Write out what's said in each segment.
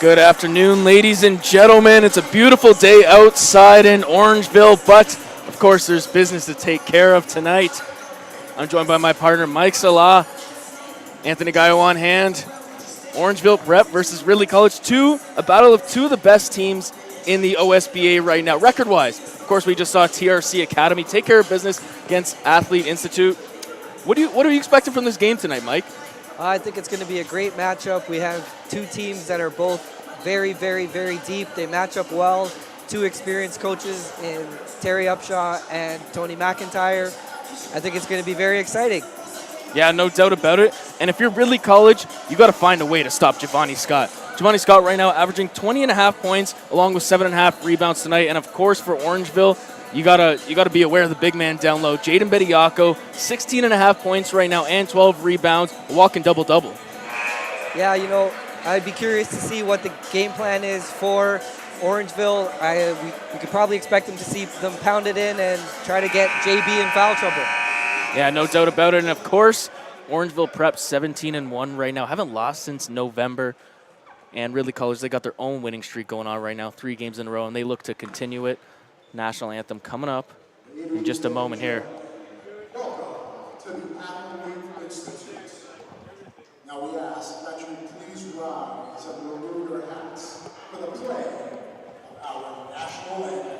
Good afternoon, ladies and gentlemen. It's a beautiful day outside in Orangeville, but of course there's business to take care of tonight. I'm joined by my partner, Mike Salah, Anthony Gaio on hand. Orangeville Prep versus Ridley College, a battle of two of the best teams in the OSBA right now, record-wise. Of course, we just saw TRC Academy take care of business against Athlete Institute. What are you expecting from this game tonight, Mike? I think it's going to be a great matchup. We have two teams that are both very, very, very deep. They match up well. Two experienced coaches in Terry Upshaw and Tony McIntyre. I think it's going to be very exciting. Yeah, no doubt about it. And if you're Ridley College, you got to find a way to stop Giovanni Scott. Giovanni Scott right now averaging 20.5 points along with 7.5 rebounds tonight. And of course for Orangeville, you gotta be aware of the big man down low. Jaden Bediako, 16.5 points right now and 12 rebounds, a walking double-double. Yeah, I'd be curious to see what the game plan is for Orangeville. We could probably expect them to see them pound it in and try to get JB in foul trouble. Yeah, no doubt about it. And of course, Orangeville Prep 17-1 right now. Haven't lost since November. And Ridley College, they got their own winning streak going on right now, 3 games in a row, and they look to continue it. National anthem coming up in just a moment here. Welcome to the Athlete Institute. Now we ask that you please rise and remove your hats for the play of our national anthem.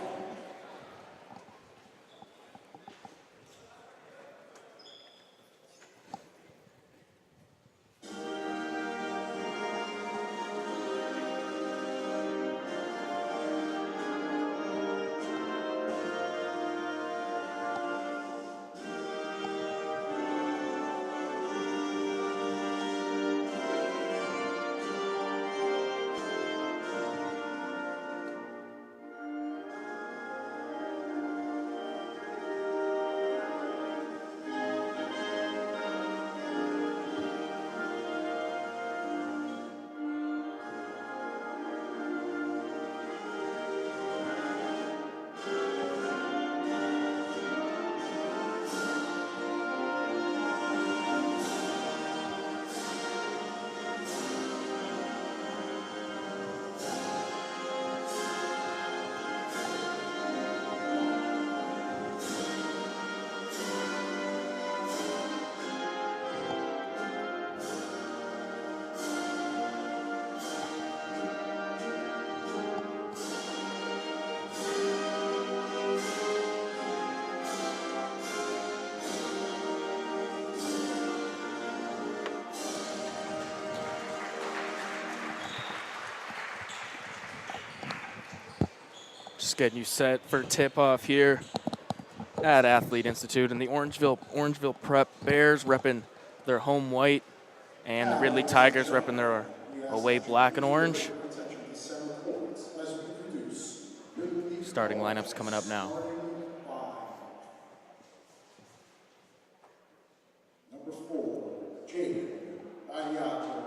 Just getting you set for tip-off here at Athlete Institute. And the Orangeville Prep Bears repping their home white, and the Ridley Tigers repping their away black and orange. Starting lineups coming up now. Number 4, Jaden Bediako.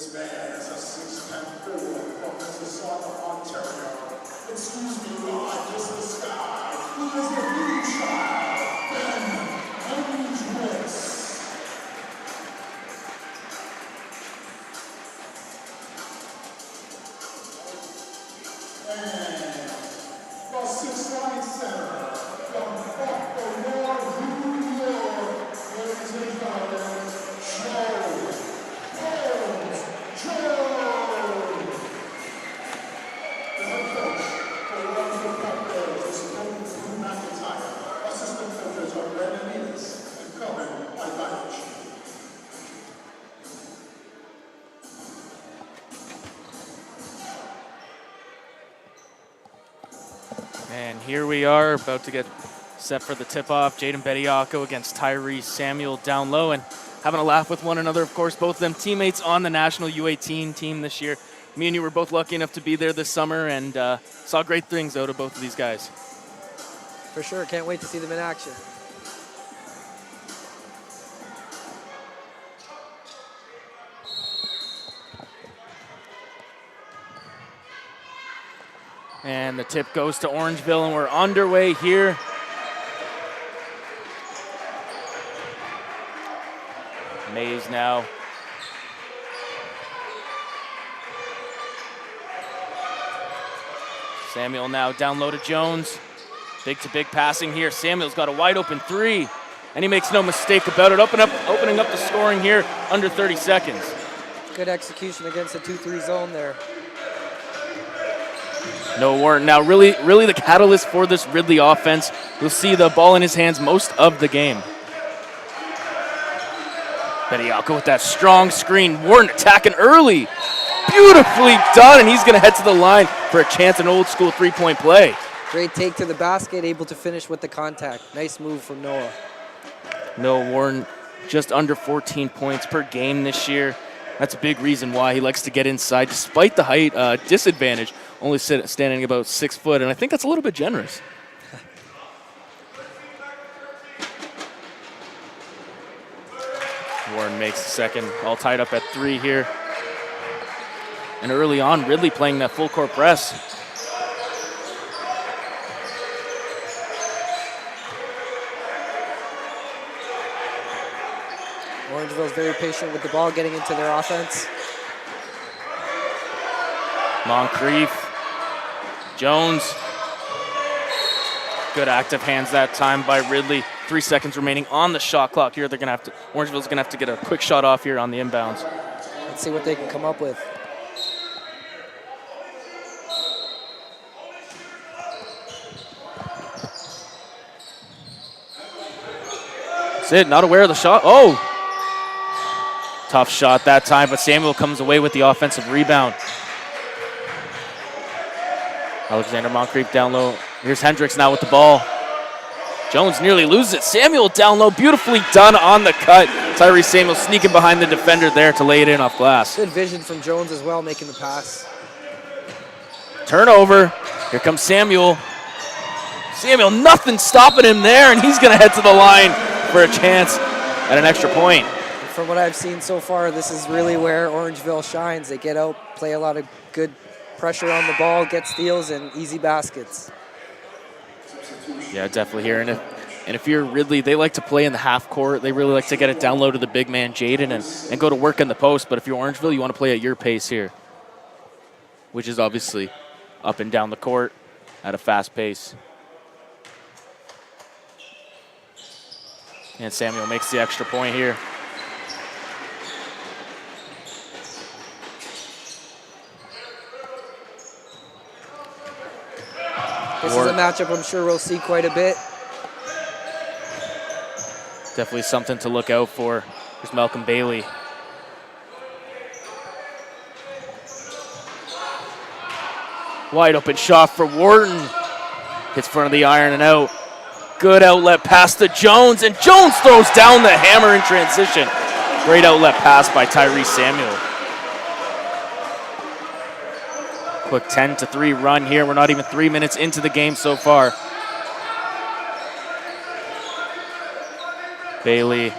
This man is a 6'10" forward from Mississauga, Ontario. Excuse me while I kiss the sky. He is the blue child, Ben Hendricks. And the 6'9" center from Buffalo, New York, ladies and gentlemen, the head coach for the Orangeville Buffaloes is Coach McIntyre. Assistant coaches are Brandon Enos and Kelvin Ivanich. And here we are, about to get set for the tip-off. Jaden Bediako against Tyrese Samuel down low, and having a laugh with one another, of course. Both of them teammates on the national U18 team this year. Me and you were both lucky enough to be there this summer, and saw great things out of both of these guys. For sure, can't wait to see them in action. And the tip goes to Orangeville, and we're underway here. Mays now. Samuel now down low to Jones. Big to big passing here. Samuel's got a wide open three, and he makes no mistake about it. Opening up the scoring here under 30 seconds. Good execution against the 2-3 zone there. No Warren now really the catalyst for this Ridley offense. We'll see the ball in his hands most of the game. Bediako with that strong screen. Warren attacking early. Beautifully done, and he's going to head to the line for a chance at an old school three-point play. Great take to the basket, able to finish with the contact. Nice move from Noah. Noah Warren just under 14 points per game this year. That's a big reason why he likes to get inside despite the height disadvantage. Only standing about 6 foot, and I think that's a little bit generous. Warren makes the second, all tied up at 3 here. And early on, Ridley playing that full court press. Orangeville's very patient with the ball, getting into their offense. Moncrief, Jones. Good active hands that time by Ridley. 3 seconds remaining on the shot clock here. Orangeville's gonna have to get a quick shot off here on the inbounds. Let's see what they can come up with. That's it, not aware of the shot. Oh! Tough shot that time, but Samuel comes away with the offensive rebound. Alexander Moncrief down low. Here's Hendricks now with the ball. Jones nearly loses it. Samuel down low, beautifully done on the cut. Tyrese Samuel sneaking behind the defender there to lay it in off glass. Good vision from Jones as well, making the pass. Turnover. Here comes Samuel. Samuel, nothing stopping him there, and he's going to head to the line for a chance at an extra point. From what I've seen so far, this is really where Orangeville shines. They get out, play a lot of good pressure on the ball, get steals, and easy baskets. Yeah, definitely here. And if you're Ridley, they like to play in the half court. They really like to get it down low to the big man, Jaden, and go to work in the post. But if you're Orangeville, you want to play at your pace here, which is obviously up and down the court at a fast pace. And Samuel makes the extra point here. This is a matchup I'm sure we'll see quite a bit. Definitely something to look out for. Here's Malcolm Bailey. Wide open shot for Wharton. Hits front of the iron and out. Good outlet pass to Jones, and Jones throws down the hammer in transition. Great outlet pass by Tyrese Samuel. Quick 10-3 run here. We're not even 3 minutes into the game so far. Bailey.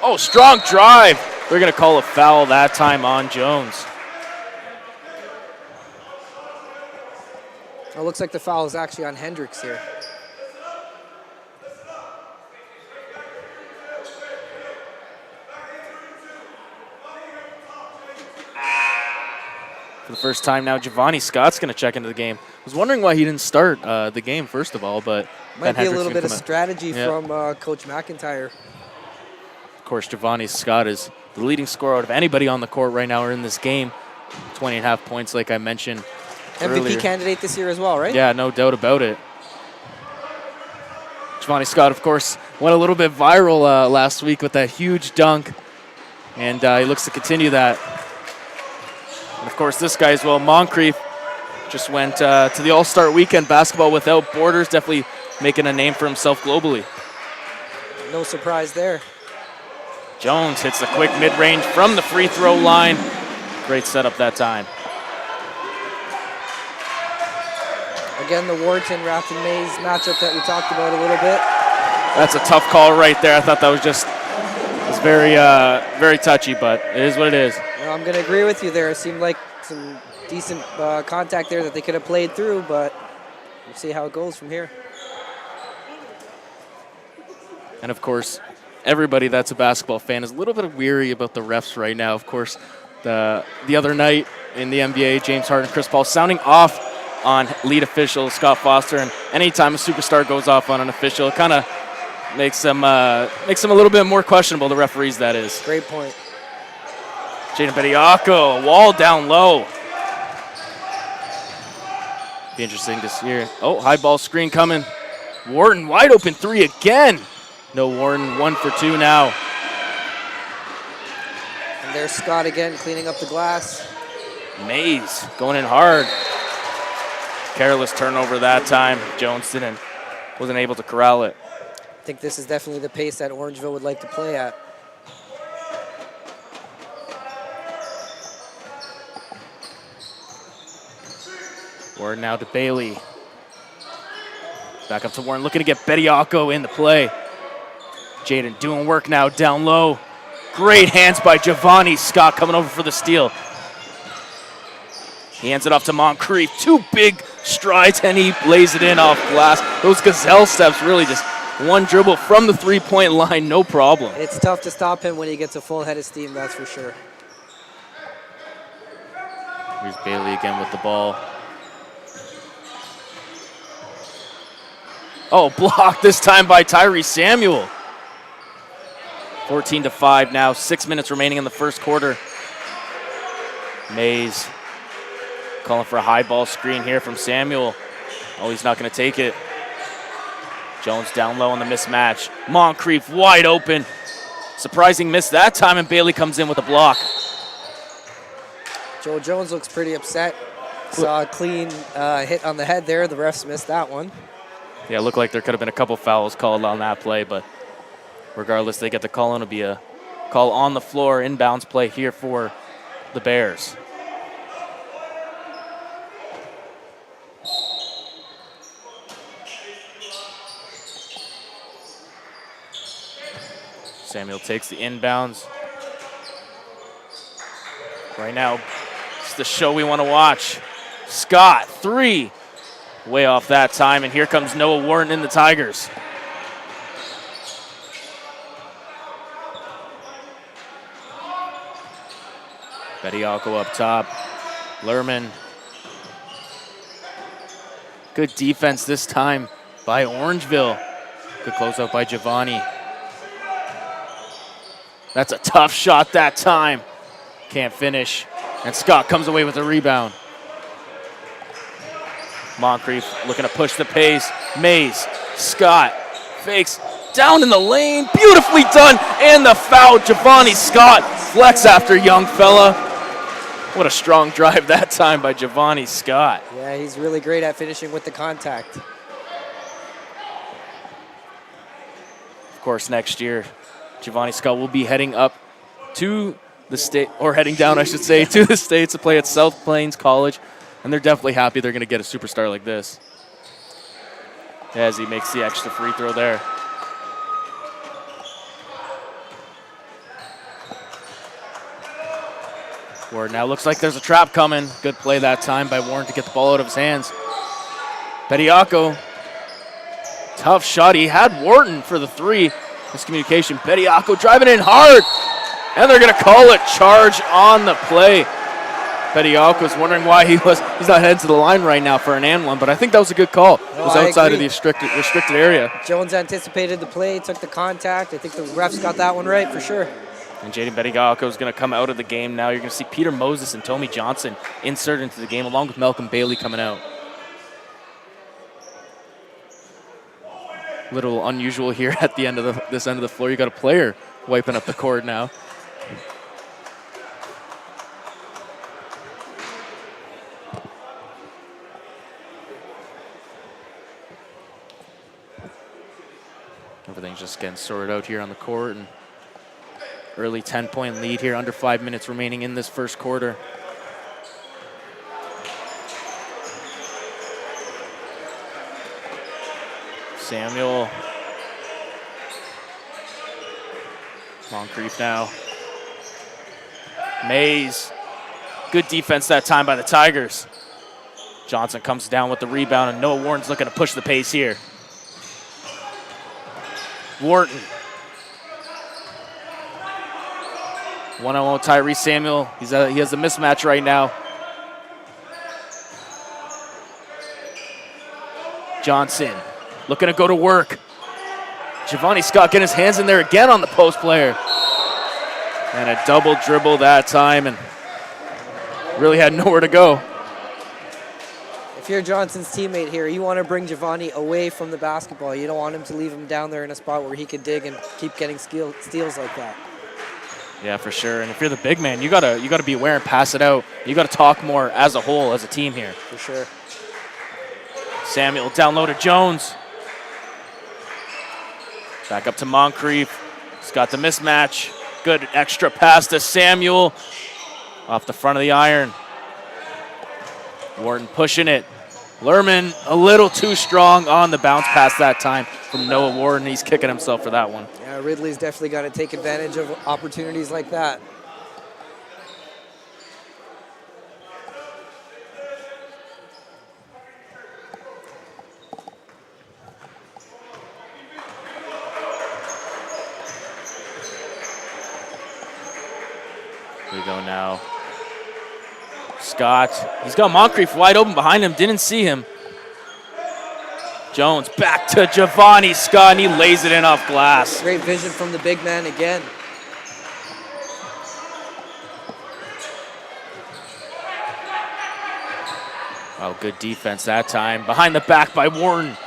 Oh, strong drive. They're going to call a foul that time on Jones. It looks like the foul is actually on Hendricks here. For the first time now, Giovanni Scott's going to check into the game. I was wondering why he didn't start the game, first of all, but might be a little bit of in. strategy from Coach McIntyre. Of course, Giovanni Scott is the leading scorer out of anybody on the court right now or in this game. 20.5 points, like I mentioned MVP earlier. candidate this year as well, right? Yeah, no doubt about it. Giovanni Scott, of course, went a little bit viral last week with that huge dunk, and he looks to continue that. And, of course, this guy as well, Moncrief, just went to the All-Star Weekend Basketball Without Borders, definitely making a name for himself globally. No surprise there. Jones hits the quick mid-range from the free throw line. Great setup that time. Again, the Wharton Rapton Mays matchup that we talked about a little bit. That's a tough call right there. I thought that was very, very touchy, but it is what it is. Well, I'm going to agree with you there. It seemed like some decent contact there that they could have played through, but we'll see how it goes from here. And, of course, everybody that's a basketball fan is a little bit weary about the refs right now. Of course, the other night in the NBA, James Harden, Chris Paul sounding off on lead official Scott Foster, and anytime a superstar goes off on an official, it kind of makes them a little bit more questionable, the referees, that is. Great point. Jaden Bediako, a wall down low. Be interesting to see. Oh, high ball screen coming. Wharton, wide open three again. No, Wharton, 1 for 2 now. And there's Scott again, cleaning up the glass. Mays going in hard. Careless turnover that time. Jones wasn't able to corral it. I think this is definitely the pace that Orangeville would like to play at. Warren now to Bailey. Back up to Warren, looking to get Bediako in the play. Jaden doing work now down low. Great hands by Giovanni Scott coming over for the steal. He hands it off to Moncrief. 2 big strides, and he lays it in off glass. Those gazelle steps, really just one dribble from the three-point line, no problem. It's tough to stop him when he gets a full head of steam, that's for sure. Here's Bailey again with the ball. Oh, blocked this time by Tyree Samuel. 14-5 now, 6 minutes remaining in the first quarter. Mays calling for a high ball screen here from Samuel. Oh, he's not going to take it. Jones down low on the mismatch. Moncrief wide open. Surprising miss that time, and Bailey comes in with a block. Joe Jones looks pretty upset. Saw a clean hit on the head there. The refs missed that one. Yeah, it looked like there could have been a couple fouls called on that play, but regardless, they get the call, and it'll be a call on the floor, inbounds play here for the Bears. Samuel takes the inbounds. Right now, it's the show we want to watch. Scott, 3. Way off that time, and here comes Noah Wharton in the Tigers. Bediako up top. Lerman. Good defense this time by Orangeville. Good closeout by Giovanni. That's a tough shot that time. Can't finish. And Scott comes away with a rebound. Moncrief looking to push the pace. Mays, Scott, fakes, down in the lane. Beautifully done. And the foul, Giovanni Scott. Flex after young fella. What a strong drive that time by Giovanni Scott. Yeah, he's really great at finishing with the contact. Of course, next year, Giovanni Scott will be heading up to the state, or heading down, I should say, to the States to play at South Plains College. And they're definitely happy they're going to get a superstar like this. As he makes the extra free throw there. Ward now looks like there's a trap coming. Good play that time by Warren to get the ball out of his hands. Bediako, tough shot. He had Wharton for the 3. Miscommunication. Bediako driving in hard, and they're going to call it charge on the play. Bediako's wondering why he's not heading to the line right now for an and one, but I think that was a good call. It was outside of the restricted area. Jones anticipated the play, took the contact. I think the refs got that one right for sure. And Jaden Bediako is going to come out of the game now. You're going to see Peter Moses and Tommy Johnson inserted into the game, along with Malcolm Bailey coming out. Little unusual here at the end of this end of the floor. You got a player wiping up the court now. Everything's just getting sorted out here on the court, and early 10-point lead here, under 5 minutes remaining in this first quarter. Samuel. Moncrief now. Mays. Good defense that time by the Tigers. Johnson comes down with the rebound, and Noah Warren's looking to push the pace here. Wharton. One-on-one with Tyrese Samuel. He has a mismatch right now. Johnson looking to go to work. Giovanni Scott getting his hands in there again on the post player. And a double dribble that time, and really had nowhere to go. If you're Johnson's teammate here, you want to bring Giovanni away from the basketball. You don't want him to leave him down there in a spot where he could dig and keep getting steals like that. Yeah, for sure. And if you're the big man, you gotta be aware and pass it out. You gotta talk more as a whole, as a team here. For sure. Samuel down low to Jones. Back up to Moncrief. He's got the mismatch. Good extra pass to Samuel. Off the front of the iron. Wharton pushing it. Lerman a little too strong on the bounce pass that time from Noah Wharton. He's kicking himself for that one. Yeah, Ridley's definitely got to take advantage of opportunities like that. Here we go now. Scott, he's got Moncrief wide open behind him, didn't see him. Jones back to Giovanni Scott, and he lays it in off glass. Great vision from the big man again. Oh, good defense that time. Behind the back by Wharton.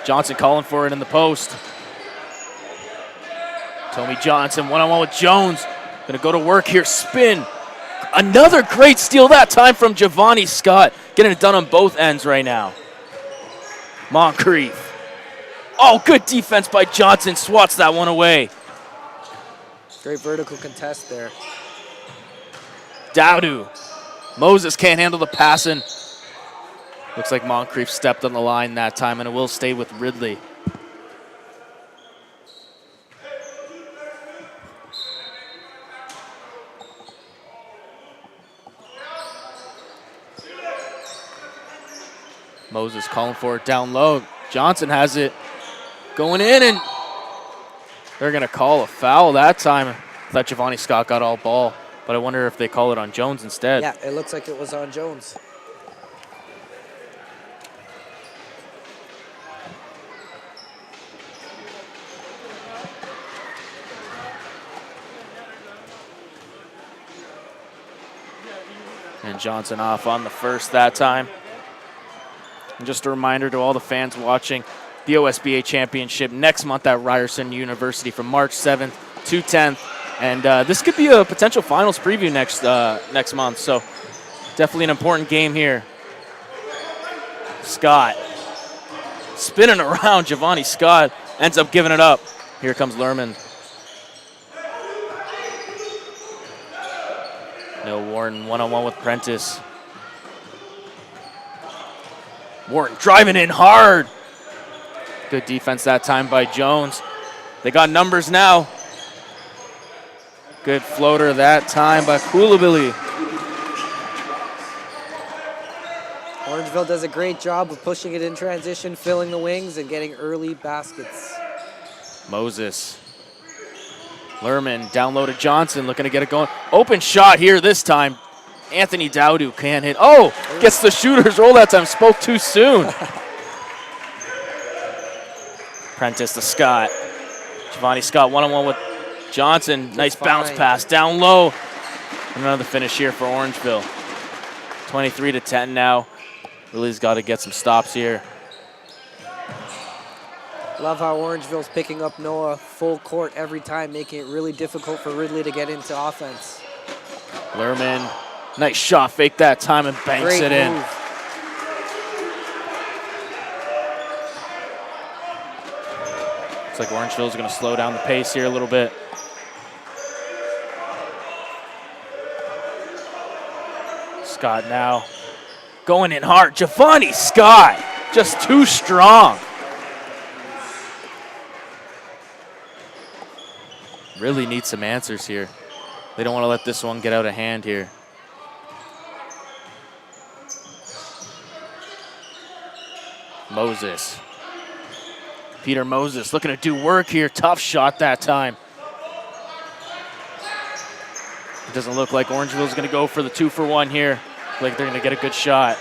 Johnson calling for it in the post. Tommy Johnson one-on-one with Jones. Gonna go to work here, spin. Another great steal that time from Giovanni Scott. Getting it done on both ends right now. Moncrief. Oh, good defense by Johnson. Swats that one away. Great vertical contest there. Dowdu. Moses can't handle the passing. Looks like Moncrief stepped on the line that time, and it will stay with Ridley. Moses calling for it down low. Johnson has it going in, and they're going to call a foul that time. I thought Giovanni Scott got all ball, but I wonder if they call it on Jones instead. Yeah, it looks like it was on Jones. And Johnson off on the first that time. And just a reminder to all the fans watching, the OSBA Championship next month at Ryerson University from March 7th to 10th. And this could be a potential finals preview next month, so definitely an important game here. Scott spinning around. Giovanni Scott ends up giving it up. Here comes Lerman. No, Warren one-on-one with Prentice. Wharton driving in hard. Good defense that time by Jones. They got numbers now. Good floater that time by Coulibaly. Orangeville does a great job of pushing it in transition, filling the wings, and getting early baskets. Moses. Lerman down low to Johnson, looking to get it going. Open shot here this time. Anthony Dowdu can't hit. Oh, gets the shooter's roll that time. Spoke too soon. Prentice to Scott. Giovanni Scott one-on-one with Johnson. Nice bounce pass down low. Another finish here for Orangeville. 23-10 now. Ridley's got to get some stops here. Love how Orangeville's picking up Noah full court every time, making it really difficult for Ridley to get into offense. Lerman, nice shot fake that time and banks Great it in. move. Looks like Orangeville's going to slow down the pace here a little bit. Scott now going in hard. Giovanni Scott, just too strong. Really need some answers here. They don't want to let this one get out of hand here. Moses. Peter Moses looking to do work here. Tough shot that time. It doesn't look like Orangeville's going to go for the 2-for-1 here. Like they're going to get a good shot.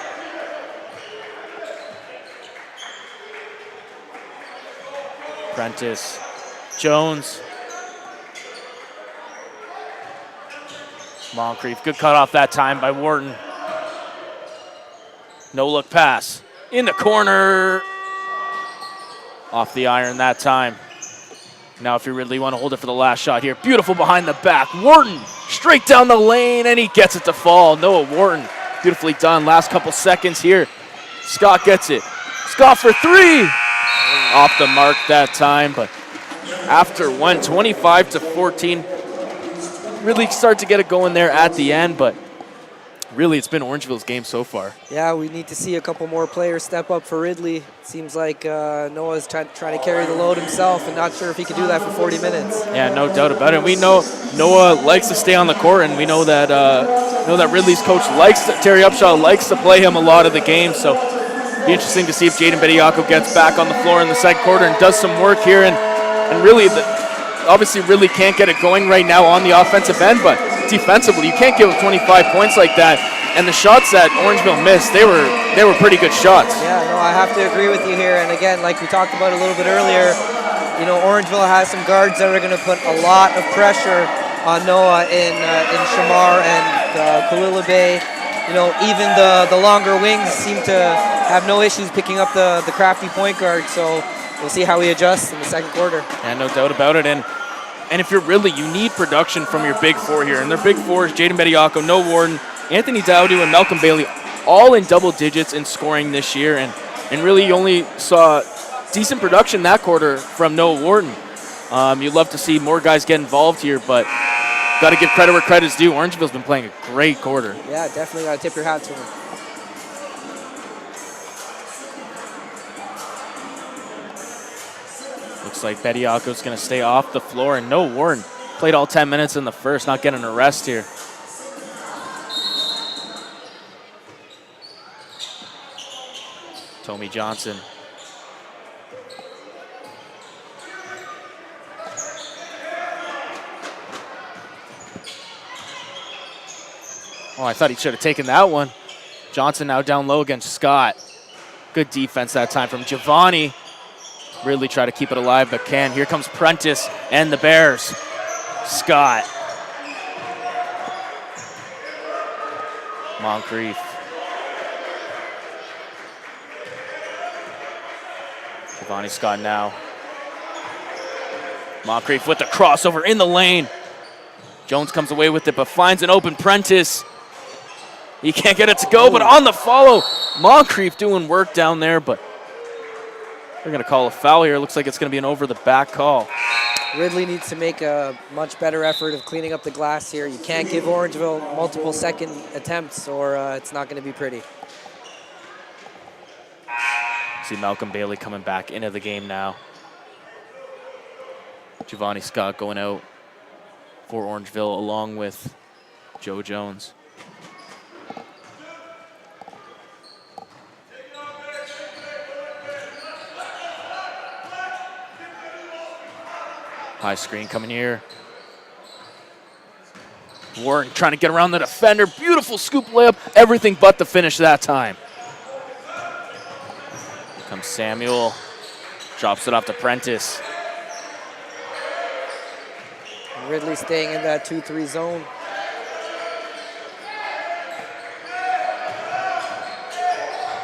Prentice. Jones. Moncrief, good cut off that time by Wharton. No look pass. In the corner. Off the iron that time. Now if you really want to hold it for the last shot here. Beautiful behind the back. Wharton straight down the lane and he gets it to fall. Noah Wharton, beautifully done. Last couple seconds here. Scott gets it. Scott for three. Off the mark that time, but after one, 25-14. Really start to get it going there at the end, but really it's been Orangeville's game so far. Yeah, we need to see a couple more players step up for Ridley. Seems like Noah's trying to carry the load himself and not sure if he can do that for 40 minutes. Yeah, no doubt about it. We know Noah likes to stay on the court, and we know that Ridley's coach Terry Upshaw likes to play him a lot of the game, so it'll be interesting to see if Jaden Bediako gets back on the floor in the second quarter and does some work here, and really obviously really can't get it going right now on the offensive end, but defensively, you can't give up 25 points like that. And the shots that Orangeville missed, they were pretty good shots. Yeah, no, I have to agree with you here. And again, like we talked about a little bit earlier, you know, Orangeville has some guards that are going to put a lot of pressure on Noah in Shamar and Coulibaly. You know, even the longer wings seem to have no issues picking up the crafty point guard. So we'll see how he adjusts in the second quarter. Yeah, no doubt about it. And if you need production from your big four here. And their big four is Jaden Bediako, Noah Wharton, Anthony Dowdu, and Malcolm Bailey, all in double digits in scoring this year. And really you only saw decent production that quarter from Noah Wharton. You'd love to see more guys get involved here, but got to give credit where credit's due. Orangeville's been playing a great quarter. Yeah, definitely got to tip your hat to him. Looks like Bediako's going to stay off the floor, and Noah Wharton played all 10 minutes in the first, not getting a rest here. Tommy Johnson. Oh, I thought he should have taken that one. Johnson now down low against Scott. Good defense that time from Giovanni. Really try to keep it alive, but can. Here comes Prentice and the Bears. Scott. Moncrief. Giovanni Scott now. Moncrief with the crossover in the lane. Jones comes away with it, but finds an open Prentice. He can't get it to go, but on the follow, Moncrief doing work down there, but they're going to call a foul here. Looks like it's going to be an over-the-back call. Ridley needs to make a much better effort of cleaning up the glass here. You can't give Orangeville multiple second attempts or it's not going to be pretty. See Malcolm Bailey coming back into the game now. Giovanni Scott going out. for Orangeville, along with Joe Jones. High screen coming here. Warren trying to get around the defender. Beautiful scoop layup. Everything but the finish that time. Here comes Samuel. Drops it off to Prentice. Ridley staying in that 2-3 zone.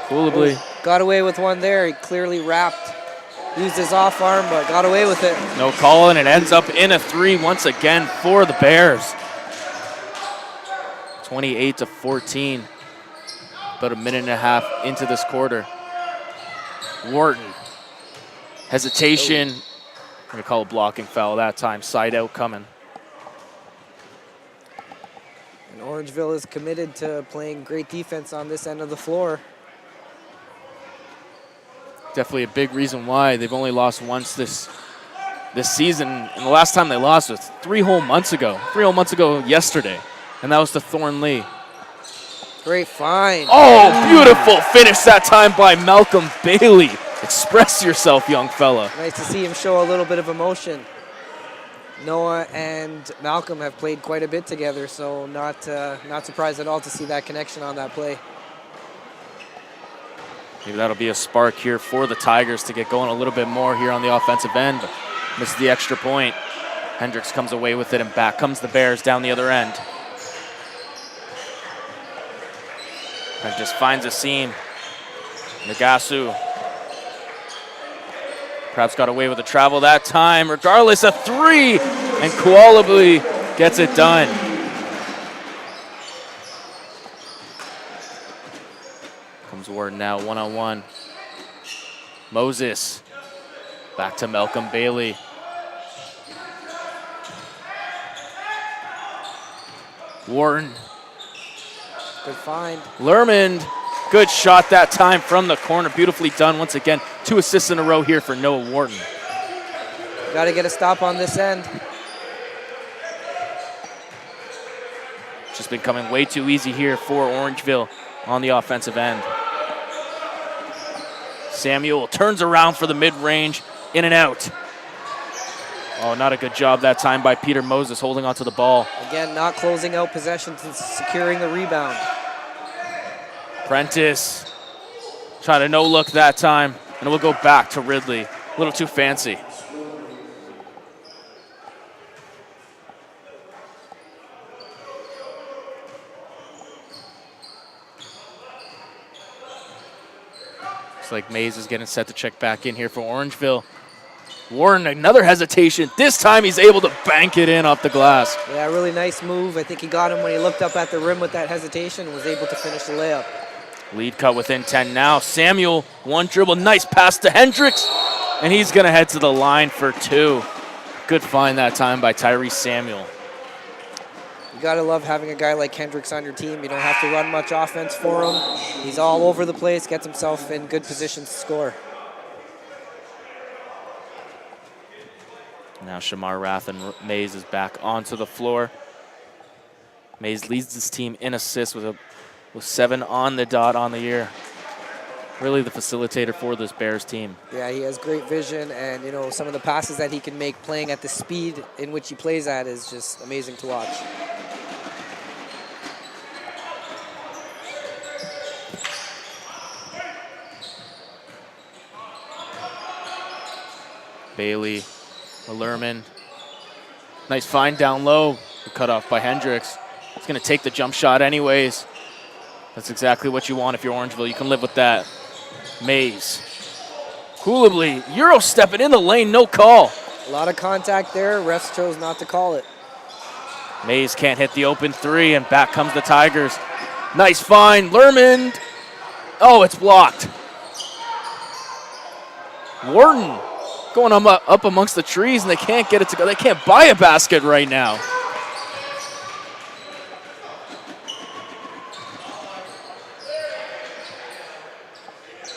Coolably. Got away with one there. He clearly wrapped. Used his off arm, but got away with it. No call, and it ends up in a 3 once again for the Bears. 28-14. About a minute and a half into this quarter. Wharton. Hesitation. I'm going to call a blocking foul that time. Side out coming. And Orangeville is committed to playing great defense on this end of the floor. Definitely a big reason why they've only lost once this season. And the last time they lost was 3 whole months ago. 3 whole months ago yesterday. And that was to Thornley. Great find. Oh, beautiful finish that time by Malcolm Bailey. Express yourself, young fella. Nice to see him show a little bit of emotion. Noah and Malcolm have played quite a bit together, so not surprised at all to see that connection on that play. Maybe that'll be a spark here for the Tigers to get going a little bit more here on the offensive end. But misses the extra point. Hendricks comes away with it, and back comes the Bears down the other end. And just finds a seam. Nagasu perhaps got away with the travel that time. Regardless, a 3, and Kualabli gets it done. Comes Ward now one-on-one. Moses back to Malcolm Bailey. Wharton. Good find. Lermond, good shot that time from the corner. Beautifully done once again. 2 assists in a row here for Noah Wharton. Got to get a stop on this end. Just been coming way too easy here for Orangeville on the offensive end. Samuel turns around for the mid-range, in and out. Oh, not a good job that time by Peter Moses holding onto the ball. Again, not closing out possessions and securing the rebound. Prentice trying to no-look that time, and we'll go back to Ridley. A little too fancy. Looks like Mays is getting set to check back in here for Orangeville. Warren, another hesitation. This time he's able to bank it in off the glass. Yeah, really nice move. I think he got him when he looked up at the rim with that hesitation and was able to finish the layup. Lead cut within 10 now. Samuel, one dribble, nice pass to Hendricks, and he's going to head to the line for 2. Good find that time by Tyrese Samuel. You got to love having a guy like Hendricks on your team. You don't have to run much offense for him. He's all over the place, gets himself in good positions to score. Now Shamar Rath and Mays is back onto the floor. Mays leads this team in assists with 7 on the dot on the year. Really the facilitator for this Bears team. Yeah, he has great vision, and you know, some of the passes that he can make playing at the speed in which he plays at is just amazing to watch. Bailey, Lerman. Nice find down low. Cut off by Hendricks. He's going to take the jump shot anyways. That's exactly what you want if you're Orangeville. You can live with that. Mays. Coolably, Euro stepping in the lane, no call. A lot of contact there. Refs chose not to call it. Mays can't hit the open 3, and back comes the Tigers. Nice find, Lerman. Oh, it's blocked. Wharton going up amongst the trees, and they can't get it to go. They can't buy a basket right now.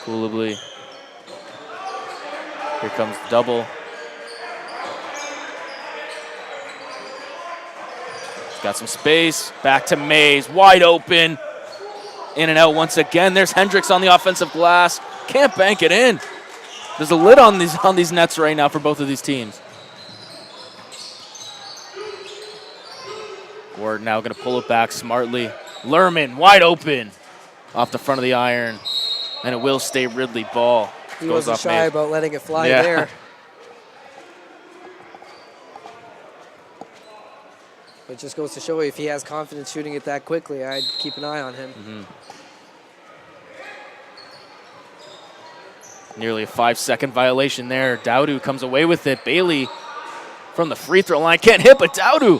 Coolably. Here comes the double. Got some space. Back to Mays. Wide open. In and out once again. There's Hendricks on the offensive glass. Can't bank it in. There's a lid on these nets right now for both of these teams. Ward now going to pull it back smartly. Lerman wide open off the front of the iron. And it will stay Ridley ball. He wasn't shy about letting it fly there. It just goes to show you if he has confidence shooting it that quickly, I'd keep an eye on him. Nearly a 5-second violation there. Dowdu comes away with it. Bailey from the free throw line can't hit, but Dowdu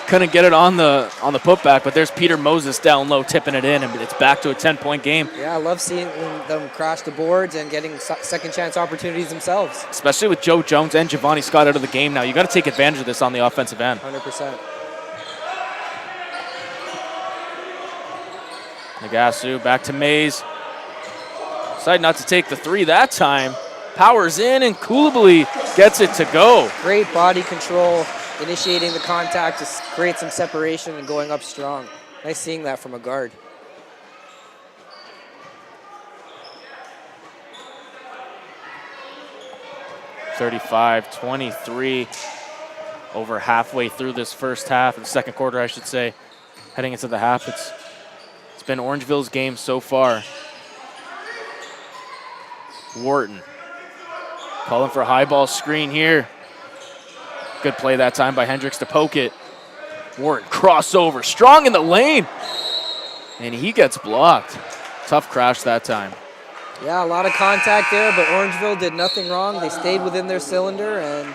couldn't get it on the putback. But there's Peter Moses down low tipping it in, and it's back to a 10-point game. Yeah, I love seeing them crash the boards and getting second chance opportunities themselves. Especially with Joe Jones and Giovanni Scott out of the game now. You got to take advantage of this on the offensive end. 100%. Nagasu back to Mays. Decided not to take the three that time. Powers in, and Coulibaly gets it to go. Great body control, initiating the contact to create some separation and going up strong. Nice seeing that from a guard. (35-23) over halfway through this first half, the second quarter, I should say. Heading into the half, it's been Orangeville's game so far. Wharton calling for a high ball screen here. Good play that time by Hendricks to poke it. Wharton crossover, strong in the lane. And he gets blocked. Tough crash that time. Yeah, a lot of contact there, but Orangeville did nothing wrong. They stayed within their cylinder and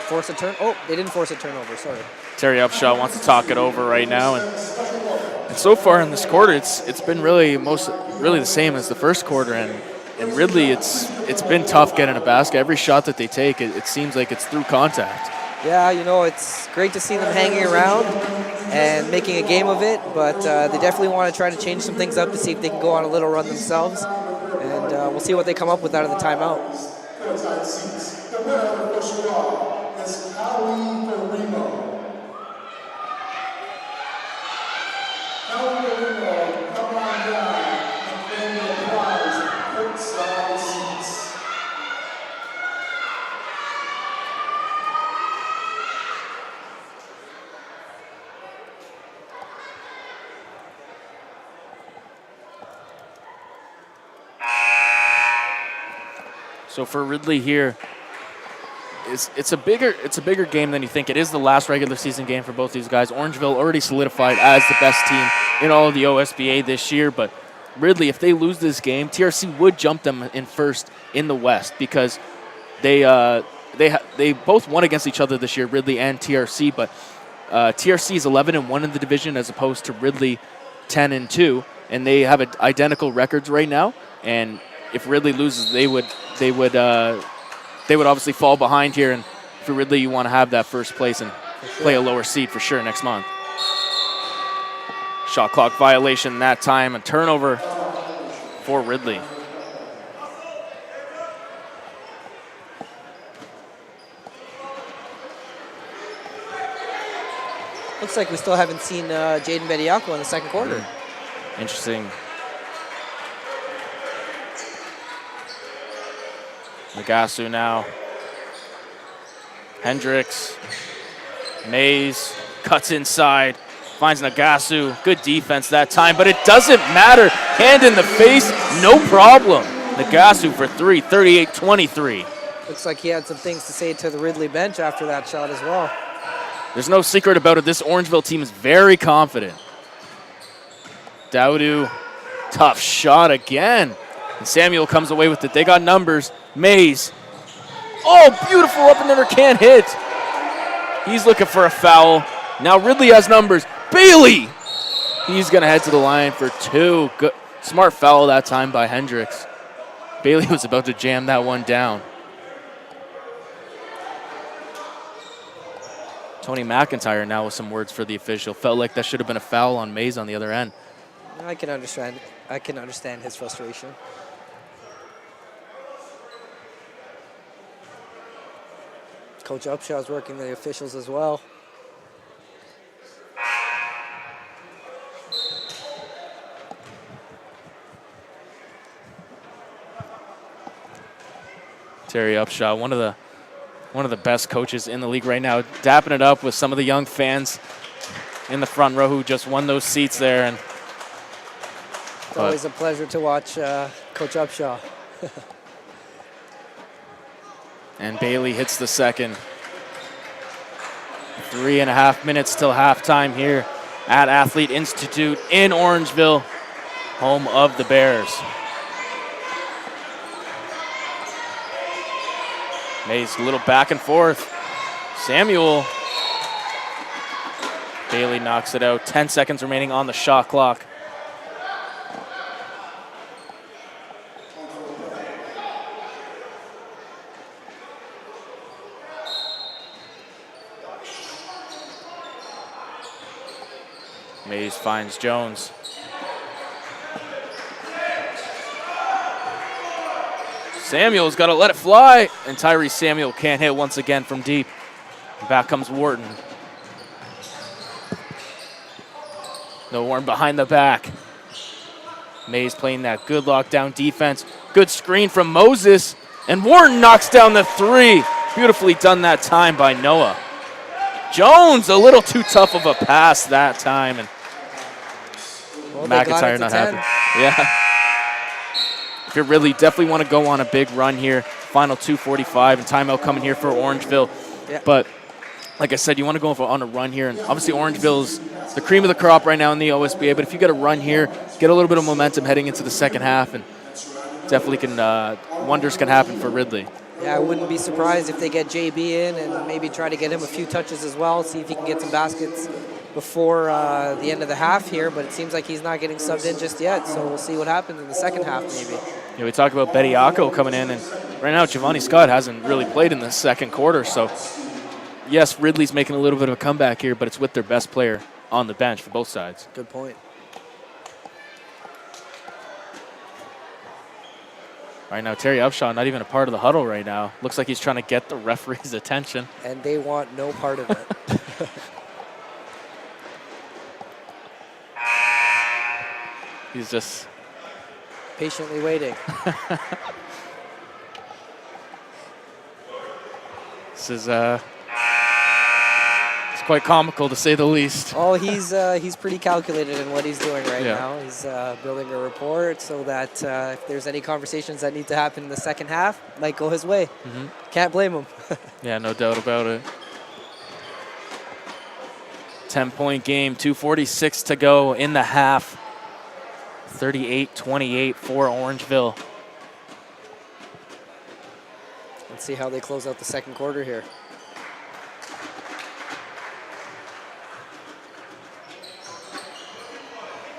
forced a turn. Oh, they didn't force a turnover, sorry. Terry Upshaw wants to talk it over right now. And so far in this quarter, it's been really the same as the first quarter. And Ridley, it's been tough getting a basket. Every shot that they take, it seems like it's through contact. Yeah, you know, it's great to see them hanging around and making a game of it, but they definitely want to try to change some things up to see if they can go on a little run themselves. And we'll see what they come up with out of the timeout. The winner of the first round is Howie Verino. Howie Verino, come on down and claim your prize of courtside seats. So for Ridley here, it's a bigger game than you think. It is the last regular season game for both these guys. Orangeville already solidified as the best team in all of the OSBA this year, but Ridley, if they lose this game, TRC would jump them in first in the West because they both won against each other this year, Ridley and TRC, but TRC is 11-1 in the division as opposed to Ridley 10-2, and they have identical records right now. And if Ridley loses, they would obviously fall behind here. And for Ridley, you want to have that first place and play a lower seed for sure next month. Shot clock violation that time, a turnover for Ridley. Looks like we still haven't seen Jaden Bediako in the second quarter. Interesting. Nagasu now. Hendricks. Mays cuts inside. Finds Nagasu. Good defense that time, but it doesn't matter. Hand in the face, no problem. Nagasu for three, 38-23. Looks like he had some things to say to the Ridley bench after that shot as well. There's no secret about it. This Orangeville team is very confident. Dowdu, tough shot again. And Samuel comes away with it. They got numbers. Mays. Oh, beautiful up and never can't hit. He's looking for a foul. Now Ridley has numbers. Bailey. He's going to head to the line for two. Good, smart foul that time by Hendricks. Bailey was about to jam that one down. Tony McIntyre now with some words for the official. Felt like that should have been a foul on Mays on the other end. I can understand his frustration. Coach Upshaw is working the officials as well. Terry Upshaw, one of the best coaches in the league right now, dapping it up with some of the young fans in the front row who just won those seats there. And it's always a pleasure to watch Coach Upshaw. And Bailey hits the second. 3.5 minutes till halftime here at Athlete Institute in Orangeville, home of the Bears. Mays a little back and forth. Samuel. Bailey knocks it out. 10 seconds remaining on the shot clock. Mays finds Jones. Samuel's got to let it fly, and Tyrese Samuel can't hit once again from deep. Back comes Wharton. No, Wharton behind the back. Mays playing that good lockdown defense. Good screen from Moses, and Wharton knocks down the three. Beautifully done that time by Noah. Jones, a little too tough of a pass that time, and McIntyre not happy. Yeah. If you really definitely want to go on a big run here, final 2:45 and timeout coming here for Orangeville. Yeah. But like I said, you want to go on a run here, and obviously Orangeville's the cream of the crop right now in the OSBA, but if you get a run here, get a little bit of momentum heading into the second half, and definitely can wonders can happen for Ridley. Yeah, I wouldn't be surprised if they get JB in and maybe try to get him a few touches as well, see if he can get some baskets before the end of the half here, but it seems like he's not getting subbed in just yet, so we'll see what happens in the second half maybe. Yeah, we talked about Bediako coming in, and right now Giovanni Scott hasn't really played in the second quarter, so yes, Ridley's making a little bit of a comeback here, but it's with their best player on the bench for both sides. Good point. Right now, Terry Upshaw not even a part of the huddle right now. Looks like he's trying to get the referee's attention. And they want no part of it. He's just patiently waiting. This is it's quite comical to say the least. Oh, he's pretty calculated in what he's doing right Yeah. now. He's building a report so that if there's any conversations that need to happen in the second half, might go his way. Mm-hmm. Can't blame him. Yeah, no doubt about it. 10-point game, 2:46 to go in the half. 38-28 for Orangeville. Let's see how they close out the second quarter here.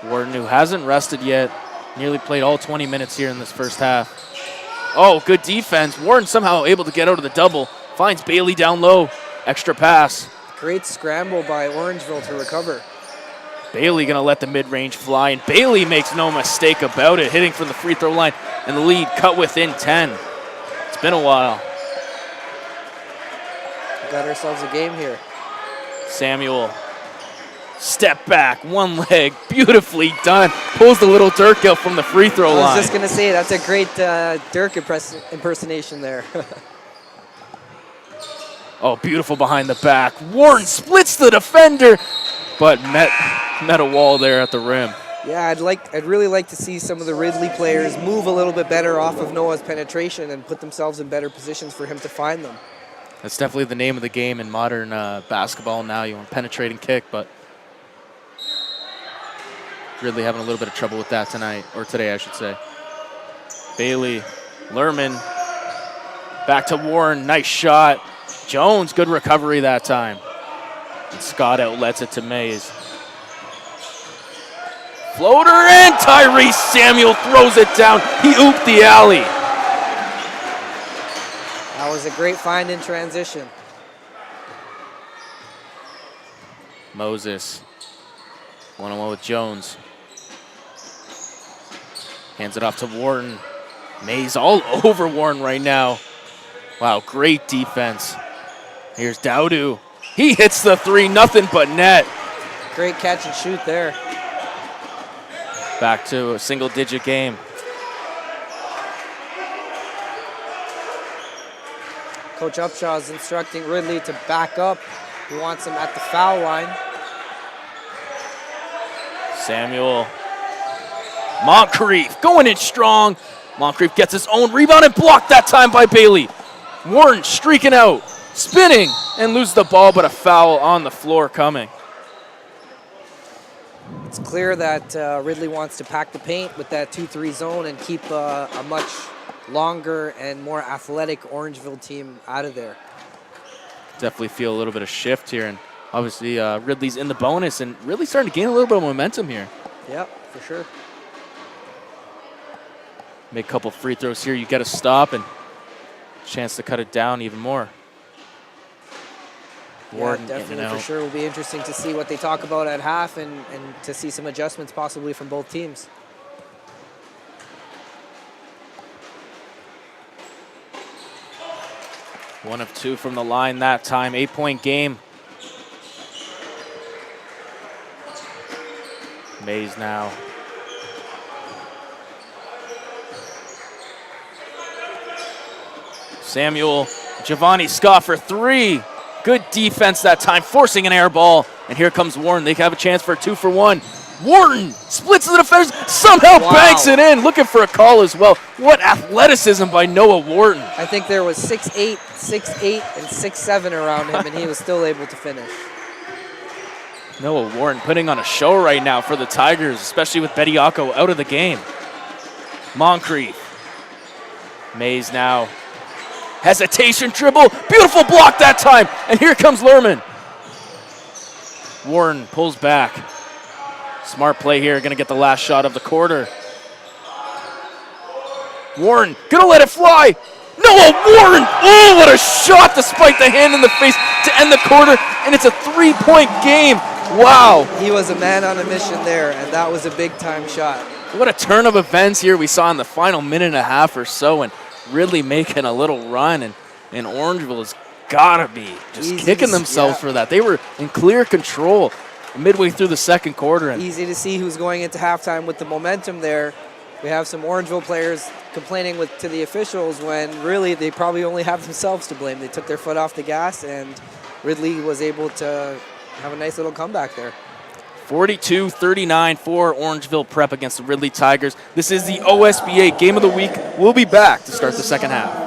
Wharton, who hasn't rested yet, nearly played all 20 minutes here in this first half. Oh, good defense. Wharton somehow able to get out of the double. Finds Bailey down low. Extra pass. Great scramble by Orangeville to recover. Bailey gonna let the mid-range fly, and Bailey makes no mistake about it, hitting from the free throw line, and the lead cut within 10. It's been a while. We got ourselves a game here. Samuel, step back, one leg, beautifully done. Pulls the little Dirk out from the free throw line. I was just gonna say, that's a great Dirk impersonation there. Oh, beautiful behind the back. Wharton splits the defender, but met a wall there at the rim. Yeah, I'd really like to see some of the Ridley players move a little bit better off of Noah's penetration and put themselves in better positions for him to find them. That's definitely the name of the game in modern basketball now. You want to penetrate and kick, but Ridley having a little bit of trouble with that tonight, or today, I should say. Bailey, Lerman, back to Warren, nice shot. Jones, good recovery that time. And Scott outlets it to Mays. Floater in, Tyrese Samuel throws it down. He ooped the alley. That was a great find in transition. Moses, one-on-one with Jones. Hands it off to Wharton. Mays all over Wharton right now. Wow, great defense. Here's Dowdu. He hits the three, nothing but net. Great catch and shoot there. Back to a single-digit game. Coach Upshaw is instructing Ridley to back up. He wants him at the foul line. Samuel. Moncrief going in strong. Moncrief gets his own rebound and blocked that time by Bailey. Warren streaking out, spinning, and loses the ball, but a foul on the floor coming. It's clear that Ridley wants to pack the paint with that 2-3 zone and keep a much longer and more athletic Orangeville team out of there. Definitely feel a little bit of shift here, and obviously Ridley's in the bonus and really starting to gain a little bit of momentum here. Yep, for sure. Make a couple free throws here, you get a stop and chance to cut it down even more. Yeah, definitely for sure. Will be interesting to see what they talk about at half and to see some adjustments possibly from both teams. One of two from the line that time, 8-point game. Mays now. Samuel, Giovanni Scott for three. Good defense that time, forcing an air ball. And here comes Warren. They have a chance for a 2-for-1. Wharton splits the defenders, somehow banks it in. Looking for a call as well. What athleticism by Noah Wharton. I think there was 6'8", 6'8", and 6'7" around him, and he was still able to finish. Noah Wharton putting on a show right now for the Tigers, especially with Bediako out of the game. Moncrief. Mays now. Hesitation dribble. Beautiful block that time. And here comes Lerman. Warren pulls back. Smart play here. Going to get the last shot of the quarter. Warren going to let it fly. Noah Warren. Oh, what a shot despite the hand in the face to end the quarter. And it's a 3-point game. Wow. He was a man on a mission there, and that was a big-time shot. What a turn of events here we saw in the final minute and a half or so, and Ridley making a little run, and Orangeville has got to be just kicking themselves for that. They were in clear control midway through the second quarter. And easy to see who's going into halftime with the momentum there. We have some Orangeville players complaining to the officials when really they probably only have themselves to blame. They took their foot off the gas, and Ridley was able to have a nice little comeback there. 42-39 for Orangeville Prep against the Ridley Tigers. This is the OSBA Game of the Week. We'll be back to start the second half.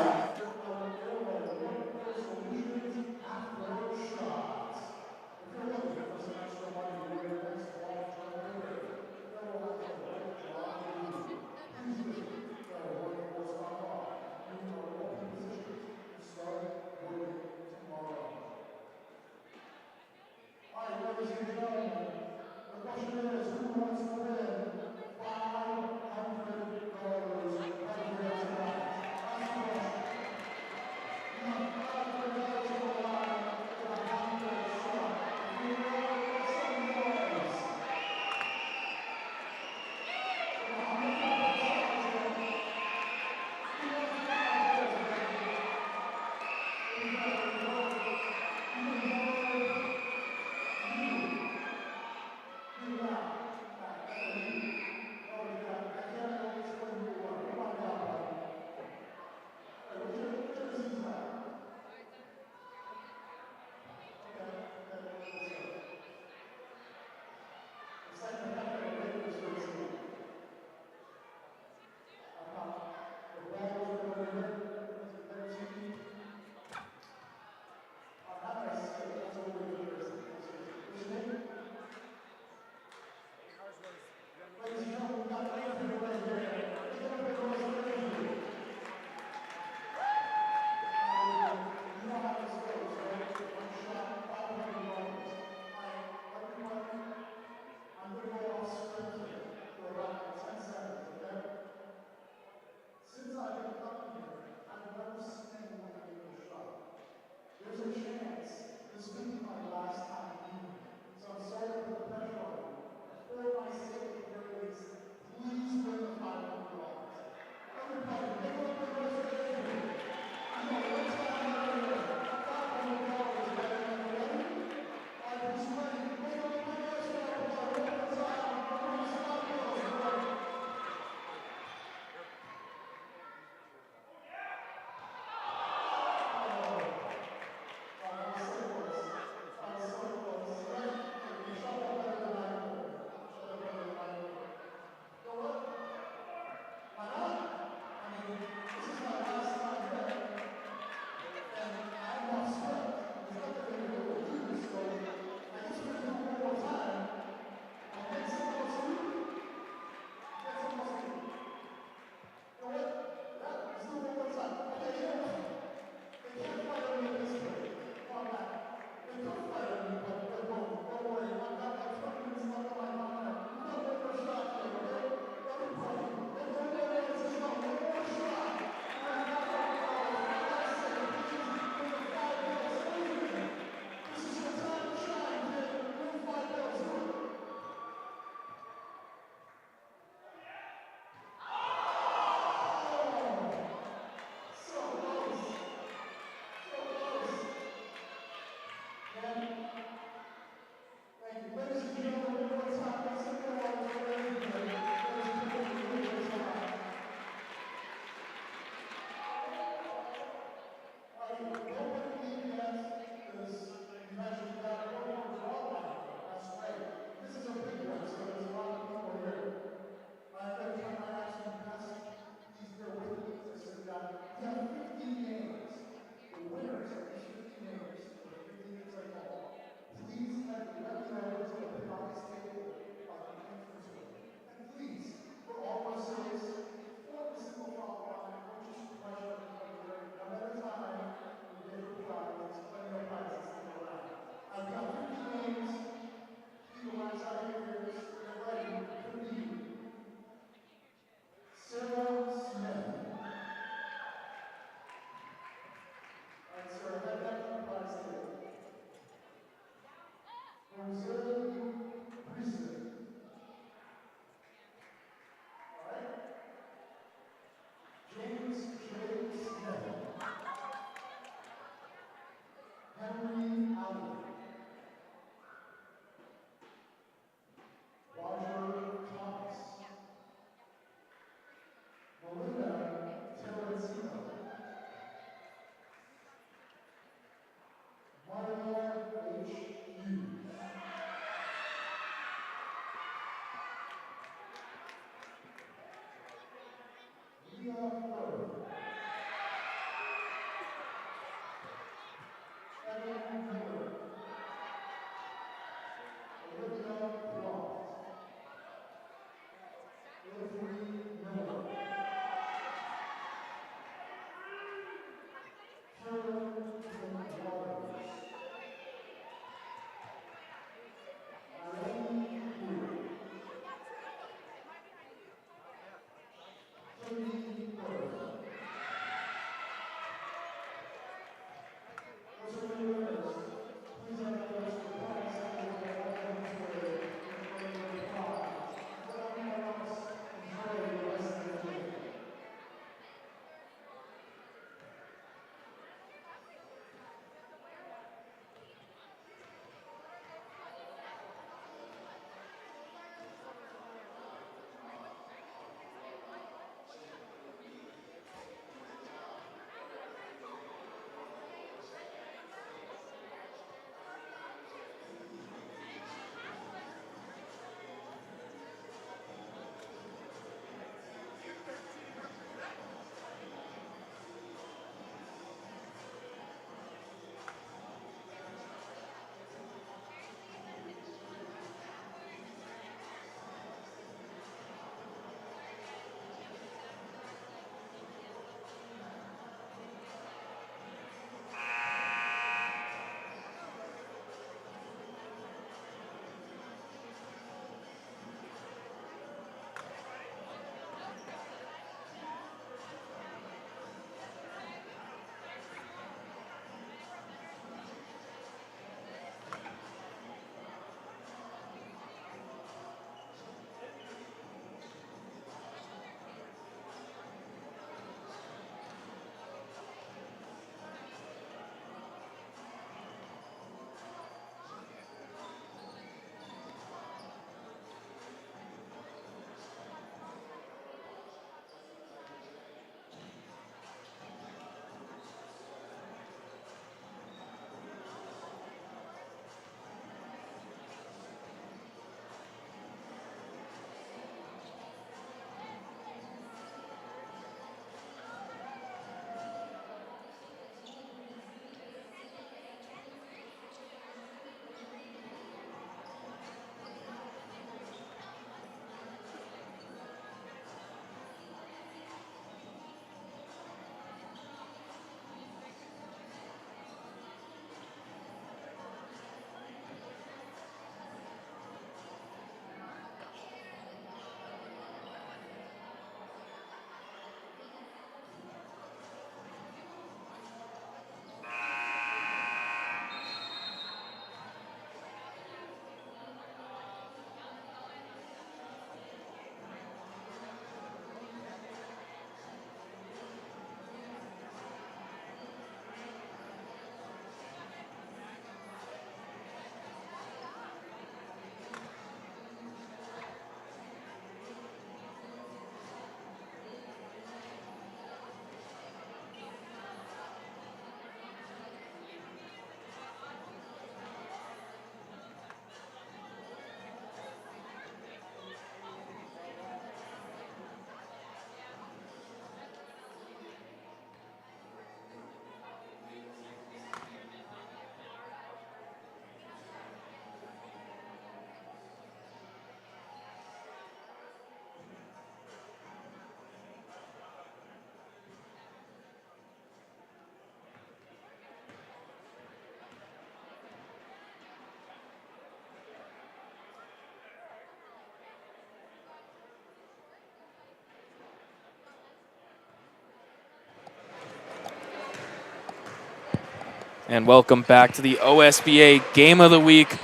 And welcome back to the OSBA Game of the Week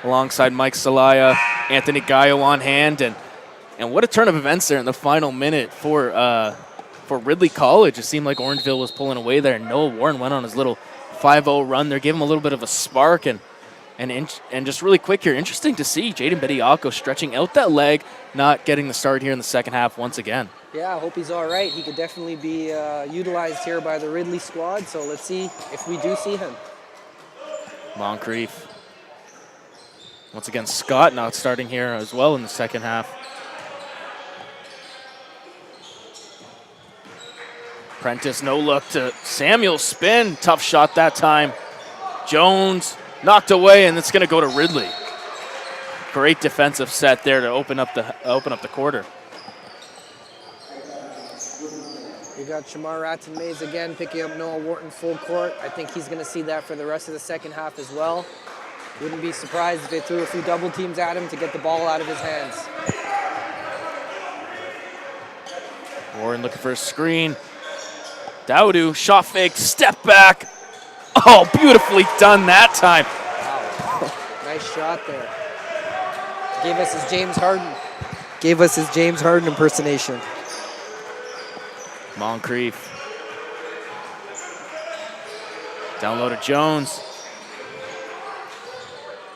alongside Mike Salaya, Anthony Gallo on hand. And what a turn of events there in the final minute for Ridley College. It seemed like Orangeville was pulling away there, and Noah Warren went on his little 5-0 run there, gave him a little bit of a spark. And just really quick here, interesting to see Jaden Bediako stretching out that leg, not getting the start here in the second half once again. Yeah, I hope he's all right. He could definitely be utilized here by the Ridley squad, so let's see if we do see him. Moncrief. Once again, Scott not starting here as well in the second half. Prentice, no look to Samuel, spin. Tough shot that time. Jones knocked away, and it's going to go to Ridley. Great defensive set there to open up the quarter. We got Shamar Ratton-Mays again picking up Noah Wharton full court. I think he's going to see that for the rest of the second half as well. Wouldn't be surprised if they threw a few double teams at him to get the ball out of his hands. Warren looking for a screen. Dowdu, shot fake, step back. Oh, beautifully done that time. Wow. Nice shot there. Gave us his James Harden. Gave us his James Harden impersonation. Moncrief. Down low to Jones.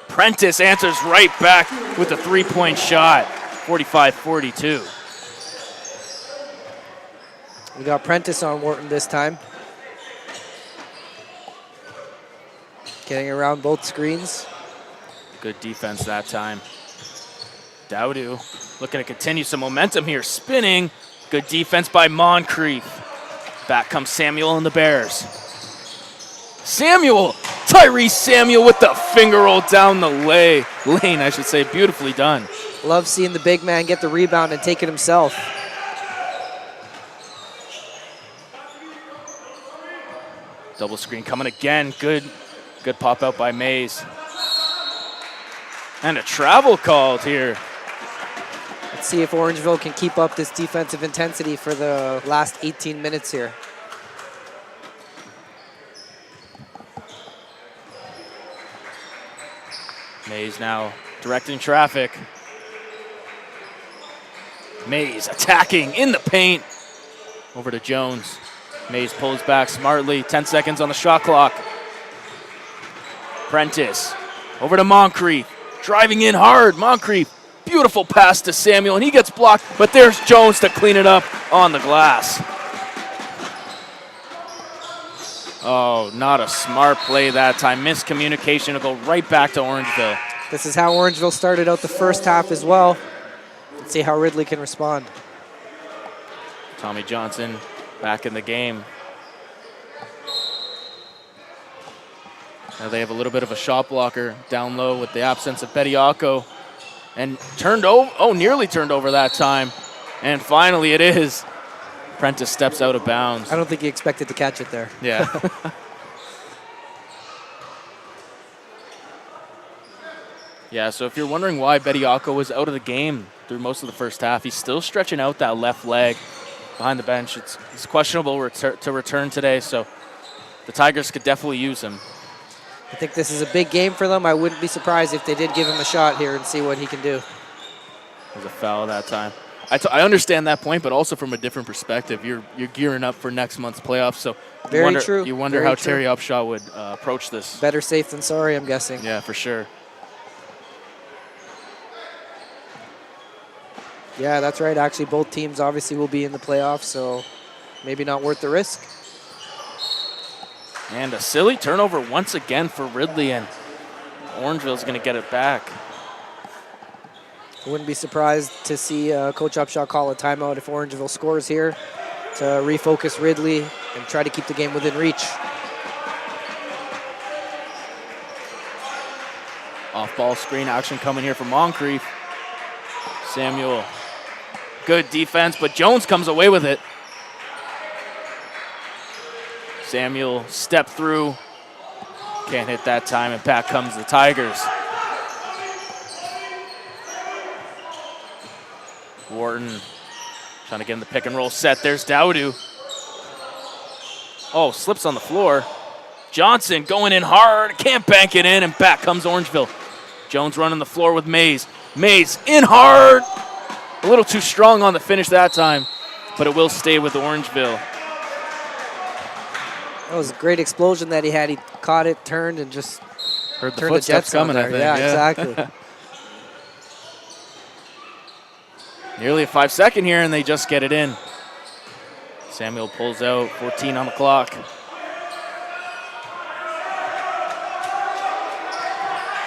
Prentice answers right back with a three-point shot. 45-42. We got Prentice on Wharton this time. Getting around both screens. Good defense that time. Dowdu looking to continue some momentum here. Spinning. Good defense by Moncrief. Back comes Samuel and the Bears. Samuel! Tyrese Samuel with the finger roll down the lane, I should say. Beautifully done. Love seeing the big man get the rebound and take it himself. Double screen coming again. Good pop out by Mays. And a travel called here. Let's see if Orangeville can keep up this defensive intensity for the last 18 minutes here. Mays now directing traffic. Mays attacking in the paint. Over to Jones. Mays pulls back smartly. 10 seconds on the shot clock. Prentice over to Moncrief. Driving in hard. Moncrief. Beautiful pass to Samuel, and he gets blocked, but there's Jones to clean it up on the glass. Oh, not a smart play that time. Miscommunication to go right back to Orangeville. This is how Orangeville started out the first half as well. Let's see how Ridley can respond. Tommy Johnson back in the game. Now they have a little bit of a shot blocker down low with the absence of Bediako. And nearly turned over that time. And finally it is. Prentice steps out of bounds. I don't think he expected to catch it there. Yeah. Yeah, so if you're wondering why Bediako was out of the game through most of the first half, he's still stretching out that left leg behind the bench. It's questionable to return today, so the Tigers could definitely use him. I think this is a big game for them. I wouldn't be surprised if they did give him a shot here and see what he can do. There's a foul that time. I understand that point, but also from a different perspective. You're gearing up for next month's playoffs, so you wonder how Terry Upshaw would approach this. Better safe than sorry, I'm guessing. Yeah, for sure. Yeah, that's right. Actually, both teams obviously will be in the playoffs, so maybe not worth the risk. And a silly turnover once again for Ridley, and Orangeville's going to get it back. I wouldn't be surprised to see Coach Upshaw call a timeout if Orangeville scores here to refocus Ridley and try to keep the game within reach. Off-ball screen action coming here from Moncrief. Samuel, good defense, but Jones comes away with it. Samuel stepped through, can't hit that time, and back comes the Tigers. Wharton trying to get in the pick and roll set. There's Dowdu. Oh, slips on the floor. Johnson going in hard, can't bank it in, and back comes Orangeville. Jones running the floor with Mays. Mays in hard. A little too strong on the finish that time, but it will stay with Orangeville. That was a great explosion that he had. He caught it, turned, and just Heard the turned footsteps the Jets on coming, I there. think. Yeah, exactly. Nearly a 5-second here, and they just get it in. Samuel pulls out, 14 on the clock.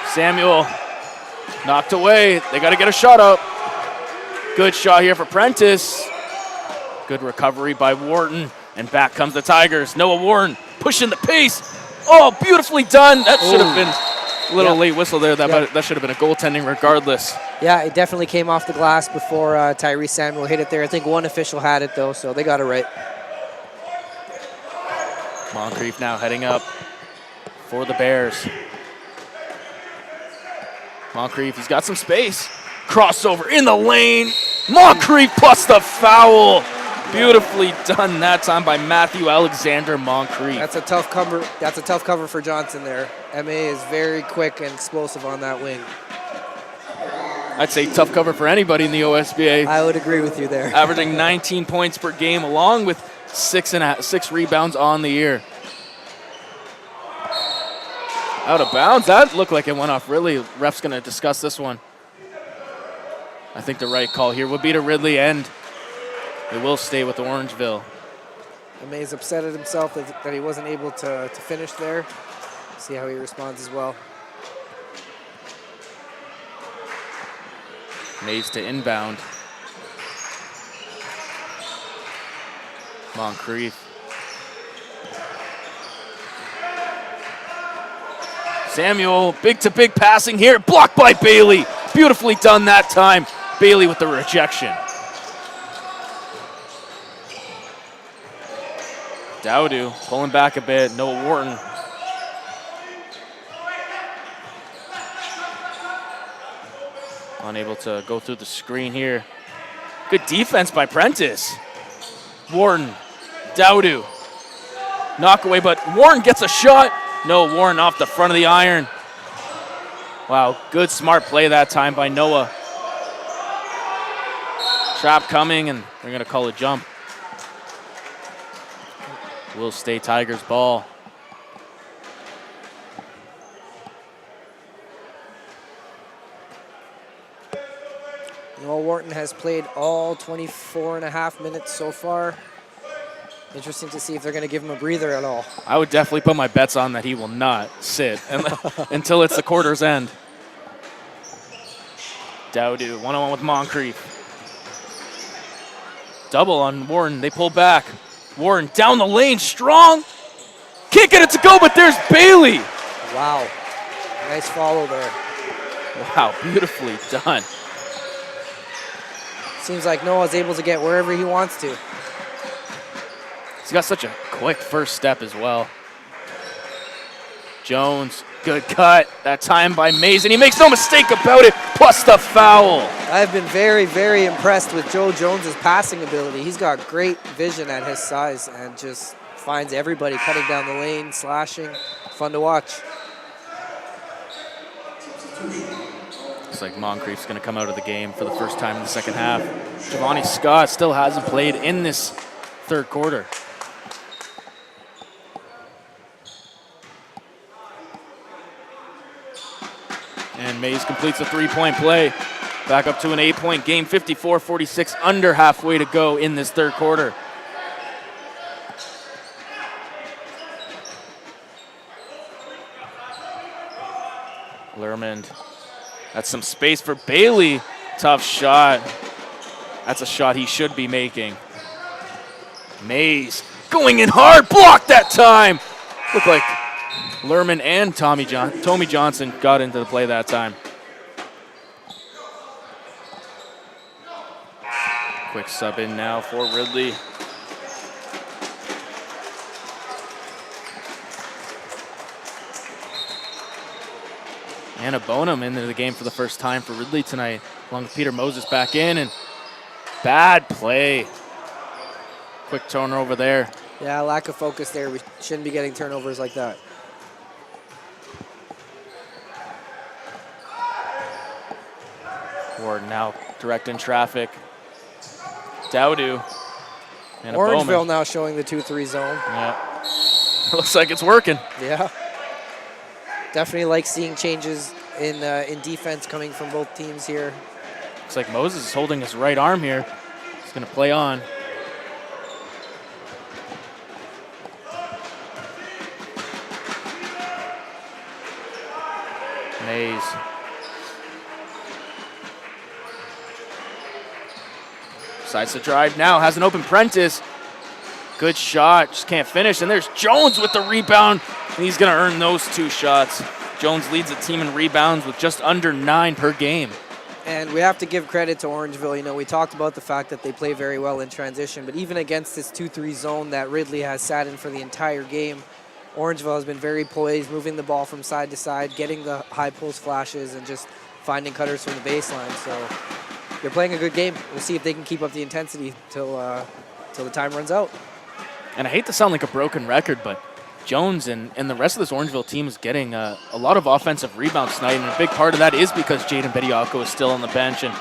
Samuel knocked away. They got to get a shot up. Good shot here for Prentice. Good recovery by Wharton. And back comes the Tigers. Noah Wharton pushing the pace. Oh, beautifully done. That should have been a little late whistle there. That should have been a goaltending regardless. Yeah, it definitely came off the glass before Tyrese Samuel hit it there. I think one official had it, though, so they got it right. Moncrief now heading up for the Bears. Moncrief, he's got some space. Crossover in the lane. Moncrief plus the foul. Beautifully done that time by Matthew Alexander Moncrief. That's a tough cover. That's a tough cover for Johnson there. MA is very quick and explosive on that wing. I'd say tough cover for anybody in the OSBA. I would agree with you there. Averaging 19 points per game, along with 6 rebounds on the year. Out of bounds. That looked like it went off Ridley. Ref's going to discuss this one. I think the right call here would be to Ridley, and it will stay with Orangeville. Mays upset at himself that he wasn't able to finish there. See how he responds as well. Mays to inbound. Moncrief. Samuel, big-to-big passing here. Blocked by Bailey. Beautifully done that time. Bailey with the rejection. Dowdu pulling back a bit. Noah Wharton. Unable to go through the screen here. Good defense by Prentice. Wharton. Dowdu. Knock away, but Warren gets a shot. No, Warren off the front of the iron. Wow, good smart play that time by Noah. Trap coming, and they're going to call a jump. Will stay Tigers ball. Noah Wharton has played all 24 and a half minutes so far. Interesting to see if they're going to give him a breather at all. I would definitely put my bets on that he will not sit until it's the quarter's end. Dowdu, one-on-one with Moncrief. Double on Warren. They pull back. Warren down the lane, strong. Can't get it to go, but there's Bailey. Wow. Nice follow there. Wow, beautifully done. Seems like Noah's able to get wherever he wants to. He's got such a quick first step as well. Jones, good cut. That time by Mays, and he makes no mistake about it, plus the foul. I've been very, very impressed with Joe Jones's passing ability. He's got great vision at his size and just finds everybody cutting down the lane, slashing. Fun to watch. Looks like Moncrief's going to come out of the game for the first time in the second half. Giovanni Scott still hasn't played in this third quarter. And Mays completes a three-point play. Back up to an 8-point game, 54-46, under halfway to go in this third quarter. Lermond. That's some space for Bailey. Tough shot. That's a shot he should be making. Mays going in hard, blocked that time. Looked like Lerman and Tommy Johnson got into the play that time. Quick sub in now for Ridley. Anna Bonham into the game for the first time for Ridley tonight, along with Peter Moses back in, and bad play. Quick turnover there. Yeah, lack of focus there. We shouldn't be getting turnovers like that. Ward now directing traffic. Dowdu and a Orangeville Bowman. now showing the 2-3 zone. Yeah. Looks like it's working. Yeah. Definitely like seeing changes in defense coming from both teams here. Looks like Moses is holding his right arm here. He's going to play on. Mays. Decides to drive now, has an open Prentice. Good shot, just can't finish. And there's Jones with the rebound, and he's gonna earn those 2 shots. Jones leads the team in rebounds with just under 9 per game. And we have to give credit to Orangeville. You know, we talked about the fact that they play very well in transition, but even against this 2-3 zone that Ridley has sat in for the entire game, Orangeville has been very poised, moving the ball from side to side, getting the high post flashes, and just finding cutters from the baseline. So they're playing a good game. We'll see if they can keep up the intensity till the time runs out. And I hate to sound like a broken record, but Jones and the rest of this Orangeville team is getting a lot of offensive rebounds tonight, and a big part of that is because Jaden Bediako is still on the bench, and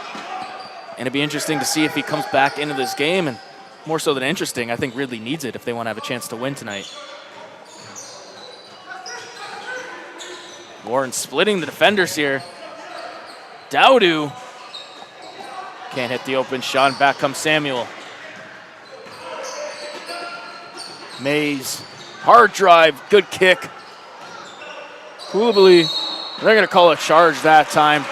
it'd be interesting to see if he comes back into this game, and more so than interesting, I think Ridley needs it if they want to have a chance to win tonight. Warren splitting the defenders here. Dowdu can't hit the open shot, and back comes Samuel. Mays, hard drive, good kick. Coolably, they're going to call a charge that time.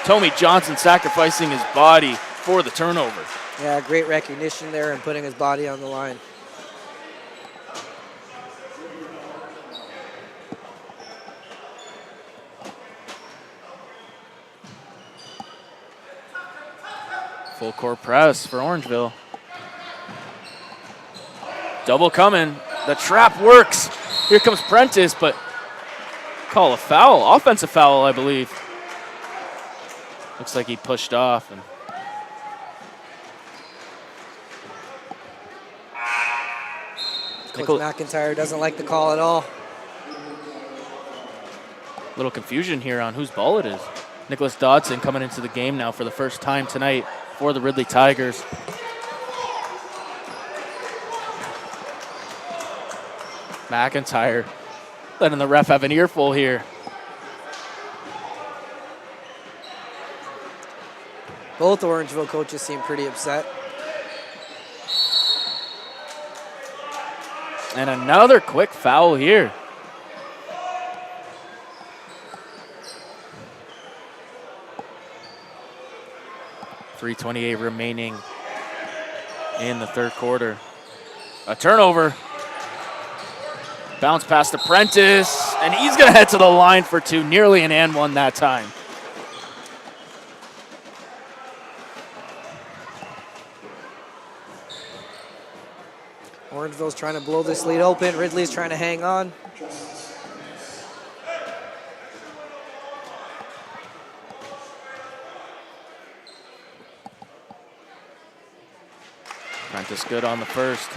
Tommy Johnson sacrificing his body for the turnover. Yeah, great recognition there and putting his body on the line. Full court press for Orangeville. Double coming. The trap works. Here comes Prentice, but call a foul. Offensive foul, I believe. Looks like he pushed off. And Coach McIntyre doesn't like the call at all. Little confusion here on whose ball it is. Nicholas Dodson coming into the game now for the first time tonight for the Ridley Tigers. McIntyre letting the ref have an earful here. Both Orangeville coaches seem pretty upset. And another quick foul here. .328 remaining in the third quarter. A turnover. Bounce past Apprentice, and he's going to head to the line for 2. Nearly an and one that time. Orangeville's trying to blow this lead open. Ridley's trying to hang on. Apprentice good on the first.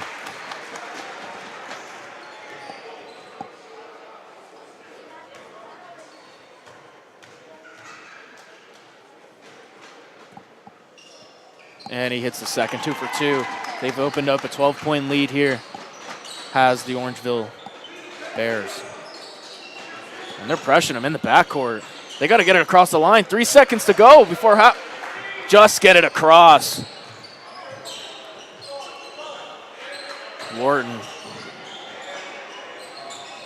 And he hits the second, 2 for 2. They've opened up a 12-point lead here, has the Orangeville Bears. And they're pressuring him in the backcourt. They got to get it across the line. 3 seconds to go before just get it across. Wharton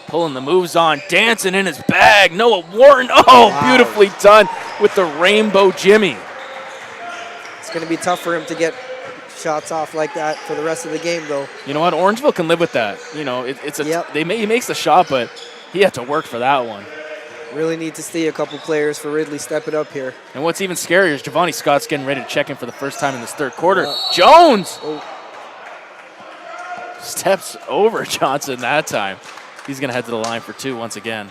pulling the moves on, dancing in his bag. Noah Wharton, wow. Beautifully done with the rainbow Jimmy. It's going to be tough for him to get shots off like that for the rest of the game, though. You know what? Orangeville can live with that. You know, he makes the shot, but he had to work for that one. Really need to see a couple players for Ridley stepping up here. And what's even scarier is Giovanni Scott's getting ready to check in for the first time in this third quarter. Jones steps over Johnson that time. He's going to head to the line for 2 once again.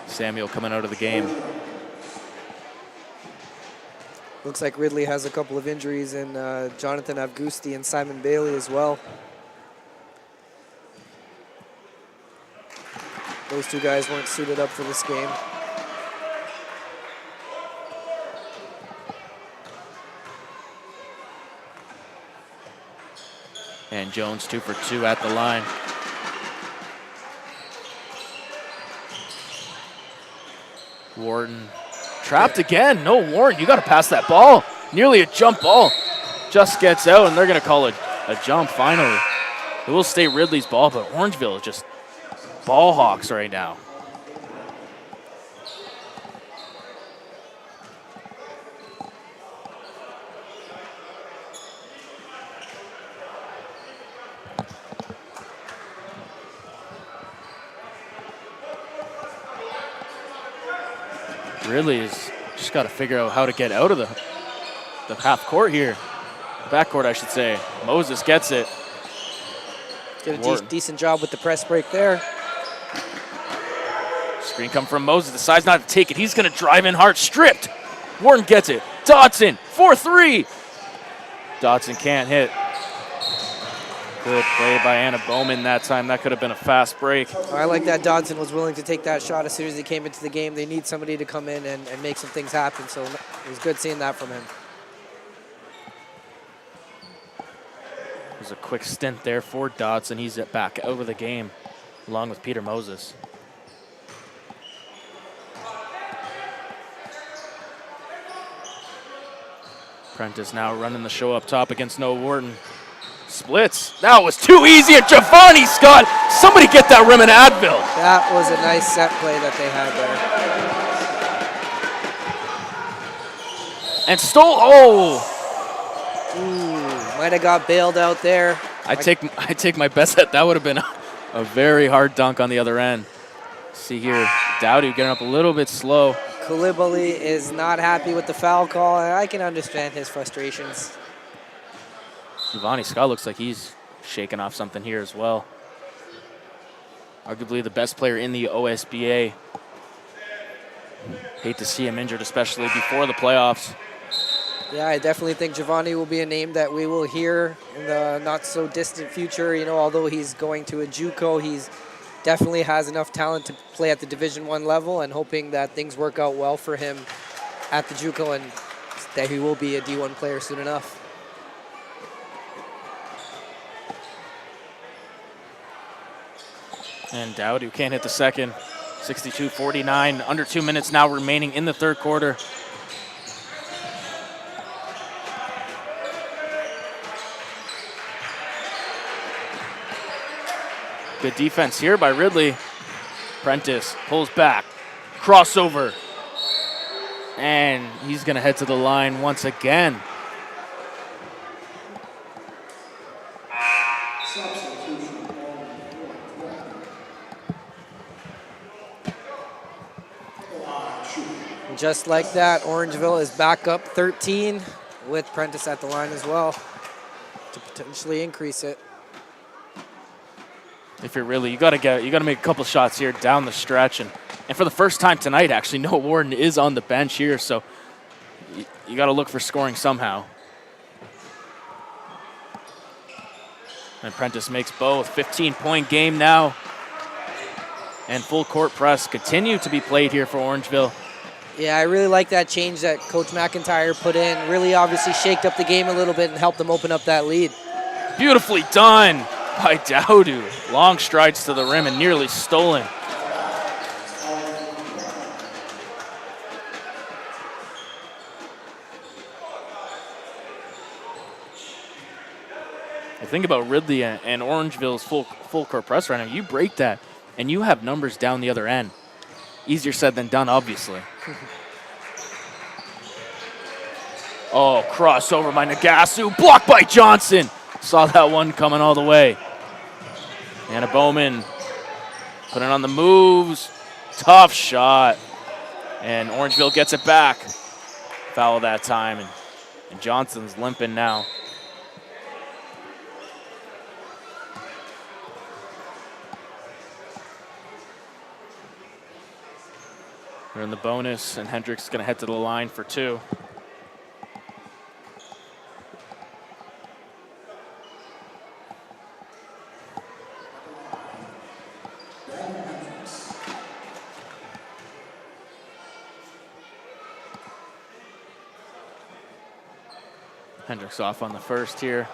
Samuel coming out of the game. Looks like Ridley has a couple of injuries in Jonathan Avgusti and Simon Bailey as well. Those two guys weren't suited up for this game. And Jones 2 for 2 at the line. Wharton trapped again. No, Wharton, you got to pass that ball. Nearly a jump ball. Just gets out, and they're going to call it a jump finally. It will stay Ridley's ball, but Orangeville is just ball hawks right now. Ridley has just got to figure out how to get out of the half court here. Back court, I should say. Moses gets it. Did a decent job with the press break there. Screen come from Moses. Decides not to take it. He's going to drive in hard. Stripped. Wharton gets it. Dodson, 4-3. Dodson can't hit. Good play by Anna Bowman that time. That could have been a fast break. I like that Dodson was willing to take that shot as soon as he came into the game. They need somebody to come in and make some things happen, so it was good seeing that from him. There's a quick stint there for Dodson. He's back out of the game along with Peter Moses. Prentice now running the show up top against Noah Wharton. Splits. That was too easy at Giovanni Scott. Somebody get that rim in Advil. That was a nice set play that they had there. And stole. Oh. Ooh, might have got bailed out there. I take my best bet. That would have been a very hard dunk on the other end. See here, Dowdy getting up a little bit slow. Koulibaly is not happy with the foul call, and I can understand his frustrations. Giovanni Scott looks like he's shaking off something here as well. Arguably the best player in the OSBA. Hate to see him injured, especially before the playoffs. Yeah, I definitely think Giovanni will be a name that we will hear in the not-so-distant future. You know, although he's going to a JUCO, he's definitely has enough talent to play at the Division I level, and hoping that things work out well for him at the JUCO and that he will be a D1 player soon enough. And Dowdy can't hit the second. 62-49, under 2 minutes now remaining in the third quarter. Good defense here by Ridley. Prentice pulls back, crossover, and he's gonna head to the line once again. Just like that, Orangeville is back up 13 with Prentice at the line as well to potentially increase it. If you're really, you gotta make a couple shots here down the stretch, and for the first time tonight, actually, Noah Wharton is on the bench here, so you gotta look for scoring somehow. And Prentice makes both. 15-point game now, and full court press continue to be played here for Orangeville. Yeah, I really like that change that Coach McIntyre put in. Really obviously shaked up the game a little bit and helped them open up that lead. Beautifully done by Dowdu. Long strides to the rim and nearly stolen. I think about Ridley and Orangeville's full court press right now. You break that and you have numbers down the other end. Easier said than done, obviously. Oh, crossover by Nagasu. Blocked by Johnson. Saw that one coming all the way. Anna Bowman putting on the moves. Tough shot. And Orangeville gets it back. Foul that time. And Johnson's limping now. We're in the bonus, and Hendricks is going to head to the line for two. Hendricks off on the first here.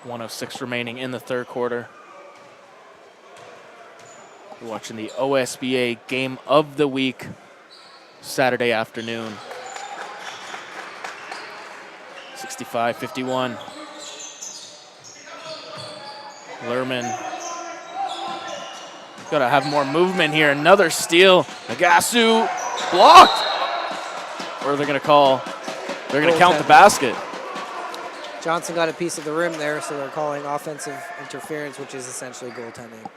1:06 remaining in the third quarter. We're watching the OSBA Game of the Week, Saturday afternoon. 65-51. Lerman. Got to have more movement here. Another steal. Nagasu blocked. Or are they going to call? They're going to count the basket. Johnson got a piece of the rim there, so they're calling offensive interference, which is essentially goaltending.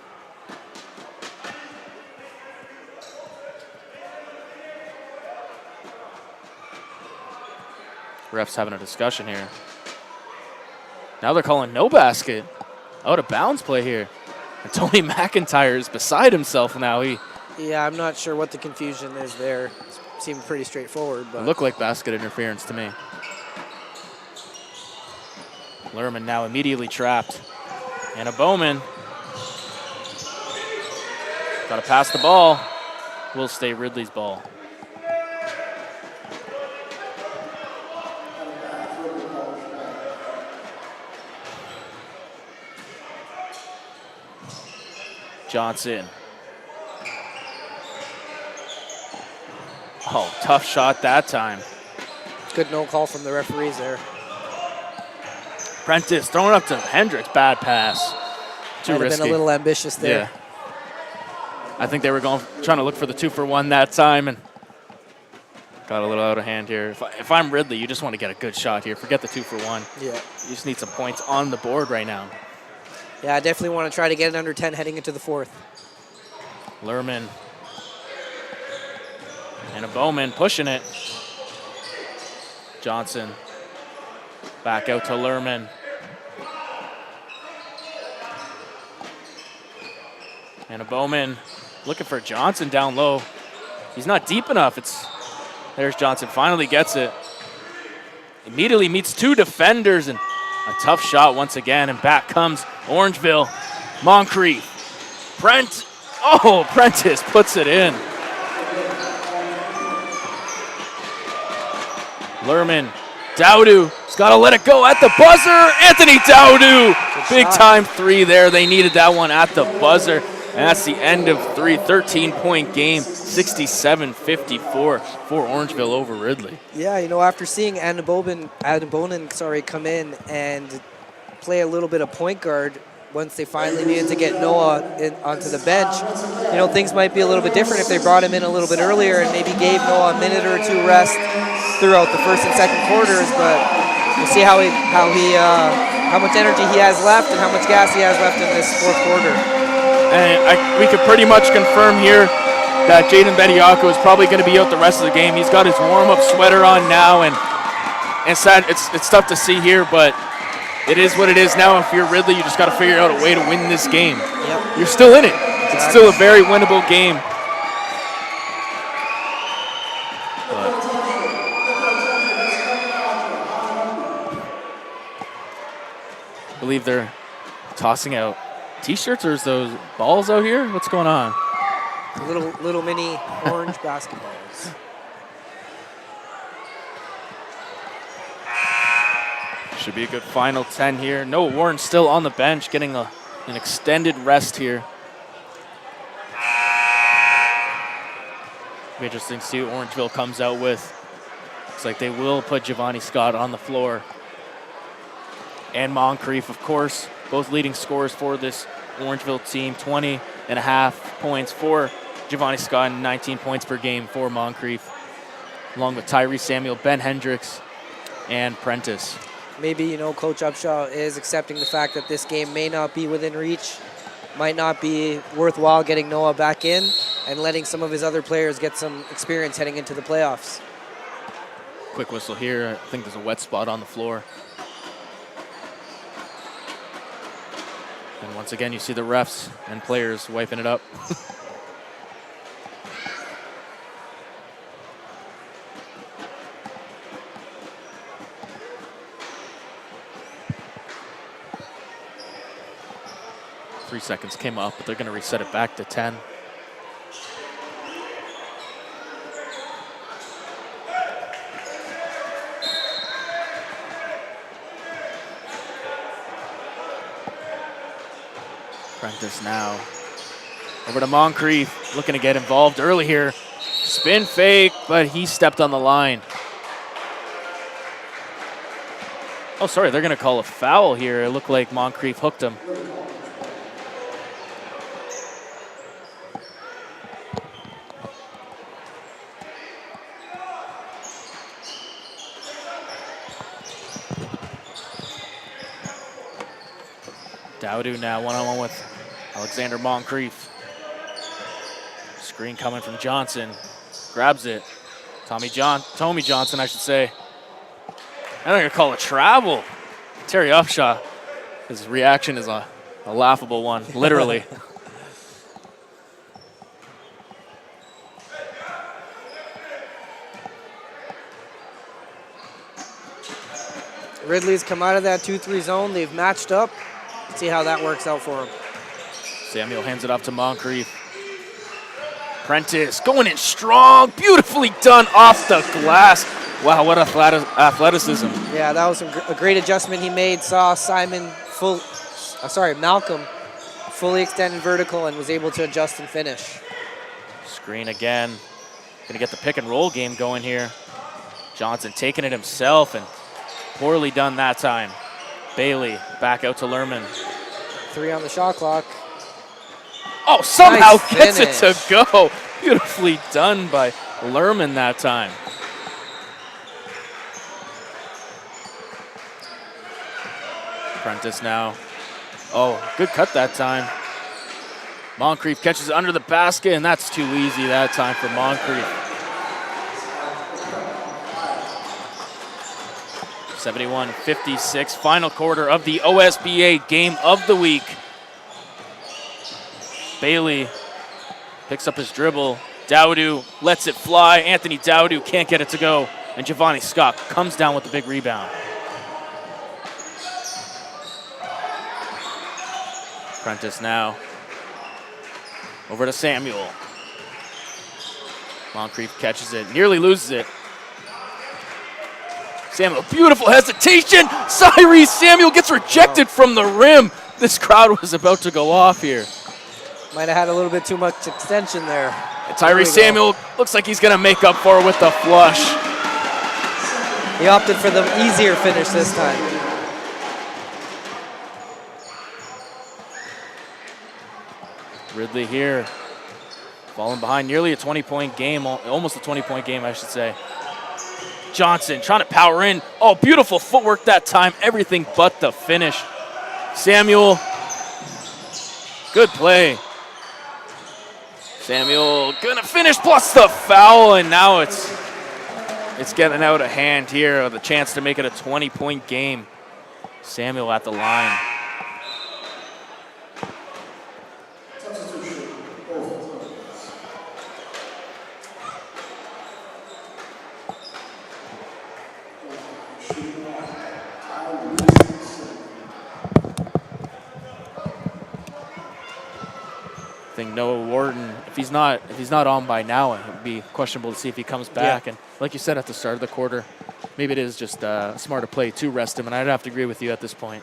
Refs having a discussion here. Now they're calling no basket. Out of bounds play here. And Tony McIntyre is beside himself now. Yeah, I'm not sure what the confusion is there. It seemed pretty straightforward, but It looked like basket interference to me. Lerman now immediately trapped. And a Bowman. Got to pass the ball. Will stay Ridley's ball. Johnson. Oh, tough shot that time. good no call from the referees there. Prentice throwing up to Hendricks. Bad pass. Too Might have risky. been a little ambitious there. Yeah. I think they were trying to look for the 2-for-1 that time and got a little out of hand here. If I'm Ridley, you just want to get a good shot here. Forget the 2-for-1. Yeah. You just need some points on the board right now. Yeah, I definitely want to try to get it under 10 heading into the fourth. Lerman. And a Bowman pushing it. Johnson. Back out to Lerman. And a Bowman looking for Johnson down low. He's not deep enough. There's Johnson, finally gets it. Immediately meets two defenders and a tough shot once again, and back comes Orangeville. Moncrief. Prentice puts it in. Lerman. Dowdu has got to let it go at the buzzer. Anthony Dowdu. Big time three there. They needed that one at the buzzer. And that's the end of 13-point game, 67-54 for Orangeville over Ridley. Yeah, you know, after seeing Adam Bonin, come in and play a little bit of point guard once they finally needed to get Noah onto the bench, you know, things might be a little bit different if they brought him in a little bit earlier and maybe gave Noah a minute or two rest throughout the first and second quarters. But we'll see how much energy he has left and how much gas he has left in this fourth quarter. And we could pretty much confirm here that Jaden Bediako is probably going to be out the rest of the game. He's got his warm-up sweater on now, and it's tough to see here, but it is what it is now. If you're Ridley, you just got to figure out a way to win this game. Yep. You're still in it. It's still a very winnable game. I believe they're tossing out T-shirts, or is those balls out here? What's going on? Little mini orange basketballs. Should be a good final 10 here. No, Warren's still on the bench, getting an extended rest here. Be interesting to see what Orangeville comes out with. Looks like they will put Giovanni Scott on the floor. And Moncrief, of course, both leading scorers for this Orangeville team. 20.5 points for Giovanni Scott and 19 points per game for Moncrief, along with Tyree Samuel, Ben Hendricks, and Prentice. Maybe, you know, Coach Upshaw is accepting the fact that this game may not be within reach, might not be worthwhile getting Noah back in and letting some of his other players get some experience heading into the playoffs. Quick whistle here. I think there's a wet spot on the floor. And once again, you see the refs and players wiping it up. Three seconds came up, but they're going to reset it back to 10. Prentice now over to Moncrief, looking to get involved early here. Spin fake, but he stepped on the line. Oh, sorry, they're going to call a foul here. It looked like Moncrief hooked him. Dowdu now one-on-one with Alexander Moncrief. Screen coming from Johnson. Grabs it. Tommy Johnson, I should say. I'm going to call it travel. Terry Upshaw, his reaction is a laughable one, literally. Ridley's come out of that 2-3 zone. They've matched up. See how that works out for him. Samuel hands it off to Moncrief. Prentice going in strong, beautifully done off the glass. Wow, what athleticism. Yeah, that was a great adjustment he made. Saw Malcolm fully extended vertical and was able to adjust and finish. Screen again. Gonna get the pick and roll game going here. Johnson taking it himself and poorly done that time. Bailey back out to Lerman. 3 on the shot clock. Oh, somehow Nice gets it finish. to go. Beautifully done by Lerman that time. Prentice now. Oh, good cut that time. Moncrief catches it under the basket, and that's too easy that time for Moncrief. 71-56, final quarter of the OSBA game of the week. Bailey picks up his dribble. Dowdu lets it fly. Anthony Dowdu can't get it to go. And Giovanni Scott comes down with the big rebound. Prentice now over to Samuel. Moncrief catches it, nearly loses it. Samuel, beautiful hesitation. Cyrese Samuel gets rejected from the rim. This crowd was about to go off here. Might have had a little bit too much extension there. Tyrese Samuel looks like he's going to make up for it with the flush. He opted for the easier finish this time. Ridley here, falling behind, nearly a 20-point game, almost a 20-point game, I should say. Johnson trying to power in. Oh, beautiful footwork that time, everything but the finish. Samuel, good play. Samuel gonna finish plus the foul, and now it's getting out of hand here with a chance to make it a 20-point game. Samuel at the line. I think Noah Warden, if he's not on by now, it would be questionable to see if he comes back. Yeah. And like you said at the start of the quarter, maybe it is just a smarter play to rest him, and I'd have to agree with you at this point.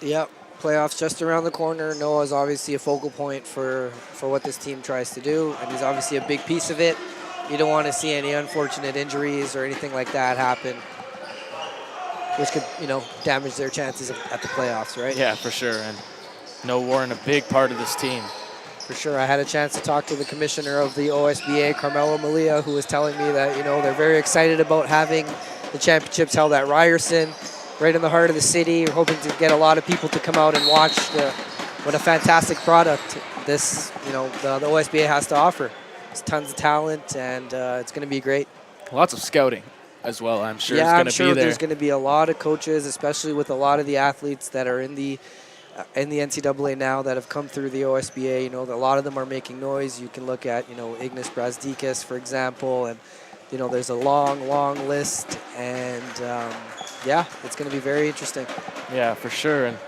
Yep, playoffs just around the corner. Noah's obviously a focal point for what this team tries to do, and he's obviously a big piece of it. You don't want to see any unfortunate injuries or anything like that happen, which could, damage their chances at the playoffs, right? Yeah, for sure. And Noah Warden, a big part of this team. For sure. I had a chance to talk to the commissioner of the OSBA, Carmelo Malia, who was telling me that, they're very excited about having the championships held at Ryerson, right in the heart of the city. We're hoping to get a lot of people to come out and watch what a fantastic product this, the OSBA has to offer. There's tons of talent, and it's going to be great. Lots of scouting as well, I'm sure. Yeah, is I'm sure be there. there's going to be a lot of coaches, especially with a lot of the athletes that are in the NCAA now that have come through the OSBA. A lot of them are making noise. You can look at, Ignas Brazdeikis, for example, and, there's a long, long list. And, yeah, it's going to be very interesting. Yeah, for sure. And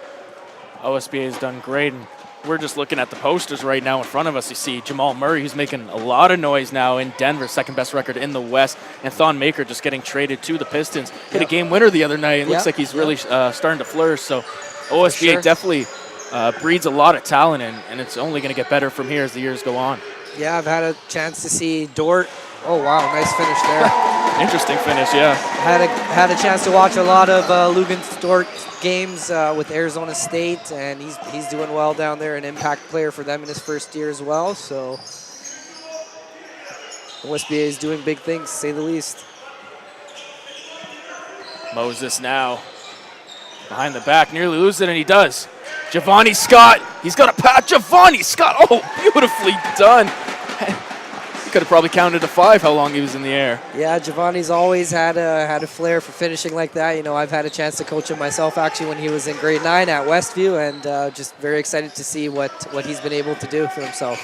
OSBA has done great. And we're just looking at the posters right now in front of us. You see Jamal Murray, who's making a lot of noise now in Denver, second best record in the West. And Thon Maker just getting traded to the Pistons. Hit a game winner the other night. It looks like he's really starting to flourish. So OSBA definitely breeds a lot of talent, and it's only going to get better from here as the years go on. Yeah, I've had a chance to see Dort. Oh, wow, nice finish there. Interesting finish, yeah. Had a chance to watch a lot of Lugan's Dort games with Arizona State, and he's doing well down there, an impact player for them in his first year as well. So OSBA is doing big things, to say the least. Moses now behind the back, nearly loses it, and he does. Giovanni Scott, he's got a pat. Giovanni Scott, oh, beautifully done. He could have probably counted to 5 how long he was in the air. Yeah, Giovanni's always had a flair for finishing like that. You know, I've had a chance to coach him myself actually when he was in grade 9 at Westview, and just very excited to see what he's been able to do for himself.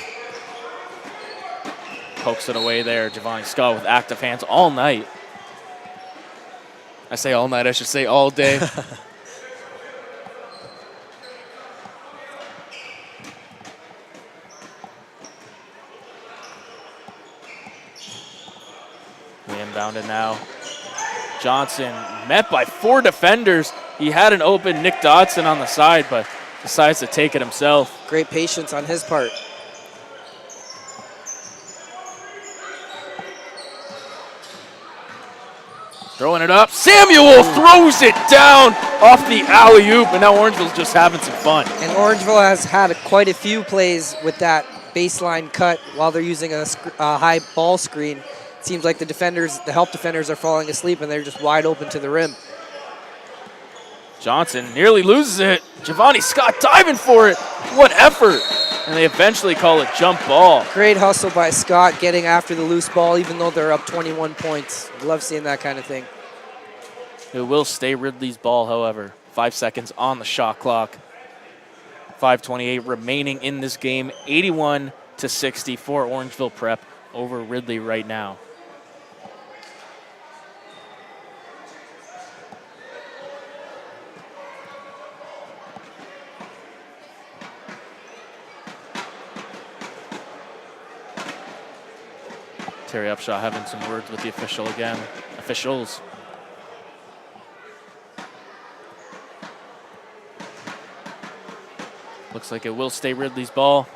Pokes it away there, Giovanni Scott with active hands all night. I say all night, I should say all day. Inbounded now. Johnson met by 4 defenders. He had an open Nick Dodson on the side, but decides to take it himself. Great patience on his part. Throwing it up. Samuel throws it down off the alley-oop, and now Orangeville's just having some fun. And Orangeville has had quite a few plays with that baseline cut while they're using a high ball screen. It seems like the help defenders are falling asleep, and they're just wide open to the rim. Johnson nearly loses it. Giovanni Scott diving for it. What effort. And they eventually call it jump ball. Great hustle by Scott getting after the loose ball, even though they're up 21 points. Love seeing that kind of thing. It will stay Ridley's ball, however. 5 seconds on the shot clock. 5:28 remaining in this game. 81-60 for Orangeville Prep over Ridley right now. Terry Upshaw having some words with the officials. Looks like it will stay Ridley's ball.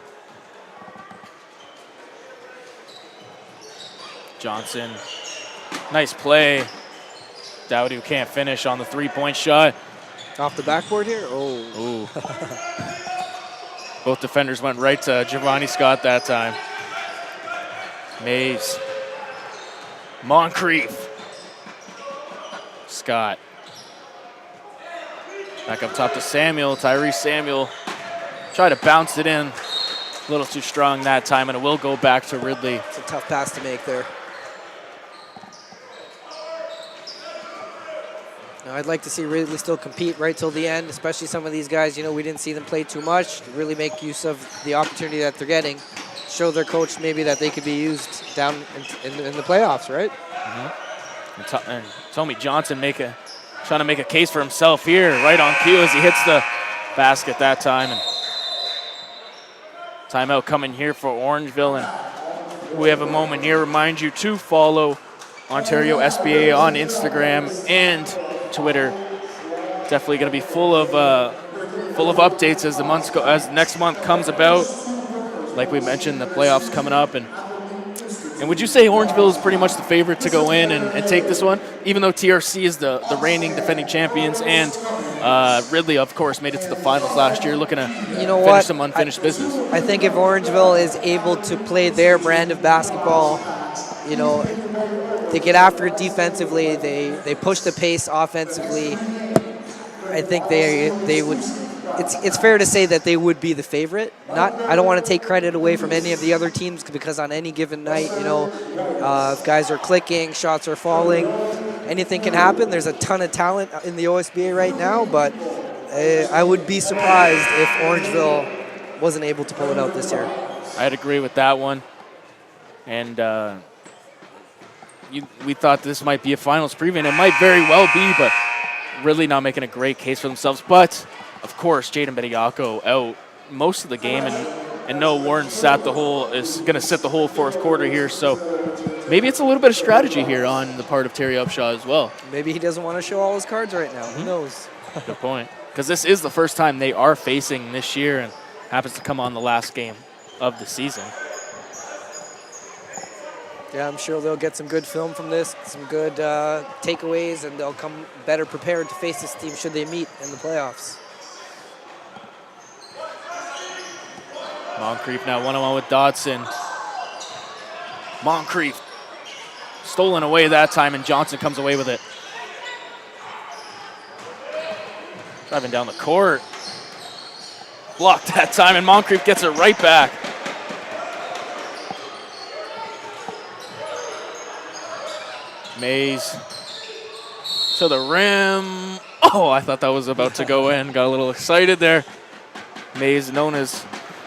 Johnson, nice play. Dowdy can't finish on the 3-point shot. Off the backboard here? Oh. Ooh. Both defenders went right to Giovanni Scott that time. Mays. Moncrief. Scott. Back up top to Samuel. Tyrese Samuel. Try to bounce it in. A little too strong that time, and it will go back to Ridley. It's a tough pass to make there. Now, I'd like to see Ridley still compete right till the end, especially some of these guys. You know, we didn't see them play too much. Really make use of the opportunity that they're getting. Show their coach maybe that they could be used down in the playoffs, right? Mm-hmm. And Tommy Johnson trying to make a case for himself here, right on cue as he hits the basket that time. And timeout coming here for Orangeville, and we have a moment here. Remind you to follow Ontario SBA on Instagram and Twitter. Definitely going to be full of updates as next month comes about. Like we mentioned, the playoffs coming up, and would you say Orangeville is pretty much the favorite to go in and take this one, even though TRC is the reigning defending champions, and Ridley, of course, made it to the finals last year, looking to finish some unfinished business. I think if Orangeville is able to play their brand of basketball, you know, they get after it defensively, they push the pace offensively, I think they would. It's fair to say that they would be the favorite. I don't want to take credit away from any of the other teams, because on any given night, you know, if guys are clicking, shots are falling, anything can happen. There's a ton of talent in the OSBA right now, but I would be surprised if Orangeville wasn't able to pull it out this year. I'd agree with that one. And we thought this might be a finals preview, and it might very well be, but really not making a great case for themselves. But of course, Jaden Bediako out most of the game, and no, Warren is going to sit the whole fourth quarter here. So maybe it's a little bit of strategy here on the part of Terry Upshaw as well. Maybe he doesn't want to show all his cards right now. Who knows? Good point. because this is the first time they are facing this year and happens to come on the last game of the season. Yeah, I'm sure they'll get some good film from this, some good takeaways, and they'll come better prepared to face this team should they meet in the playoffs. Moncrief now one-on-one with Dodson. Moncrief stolen away that time, and Johnson comes away with it. Driving down the court. Blocked that time, and Moncrief gets it right back. Mays to the rim. Oh, I thought that was about to go in. Got a little excited there. Mays,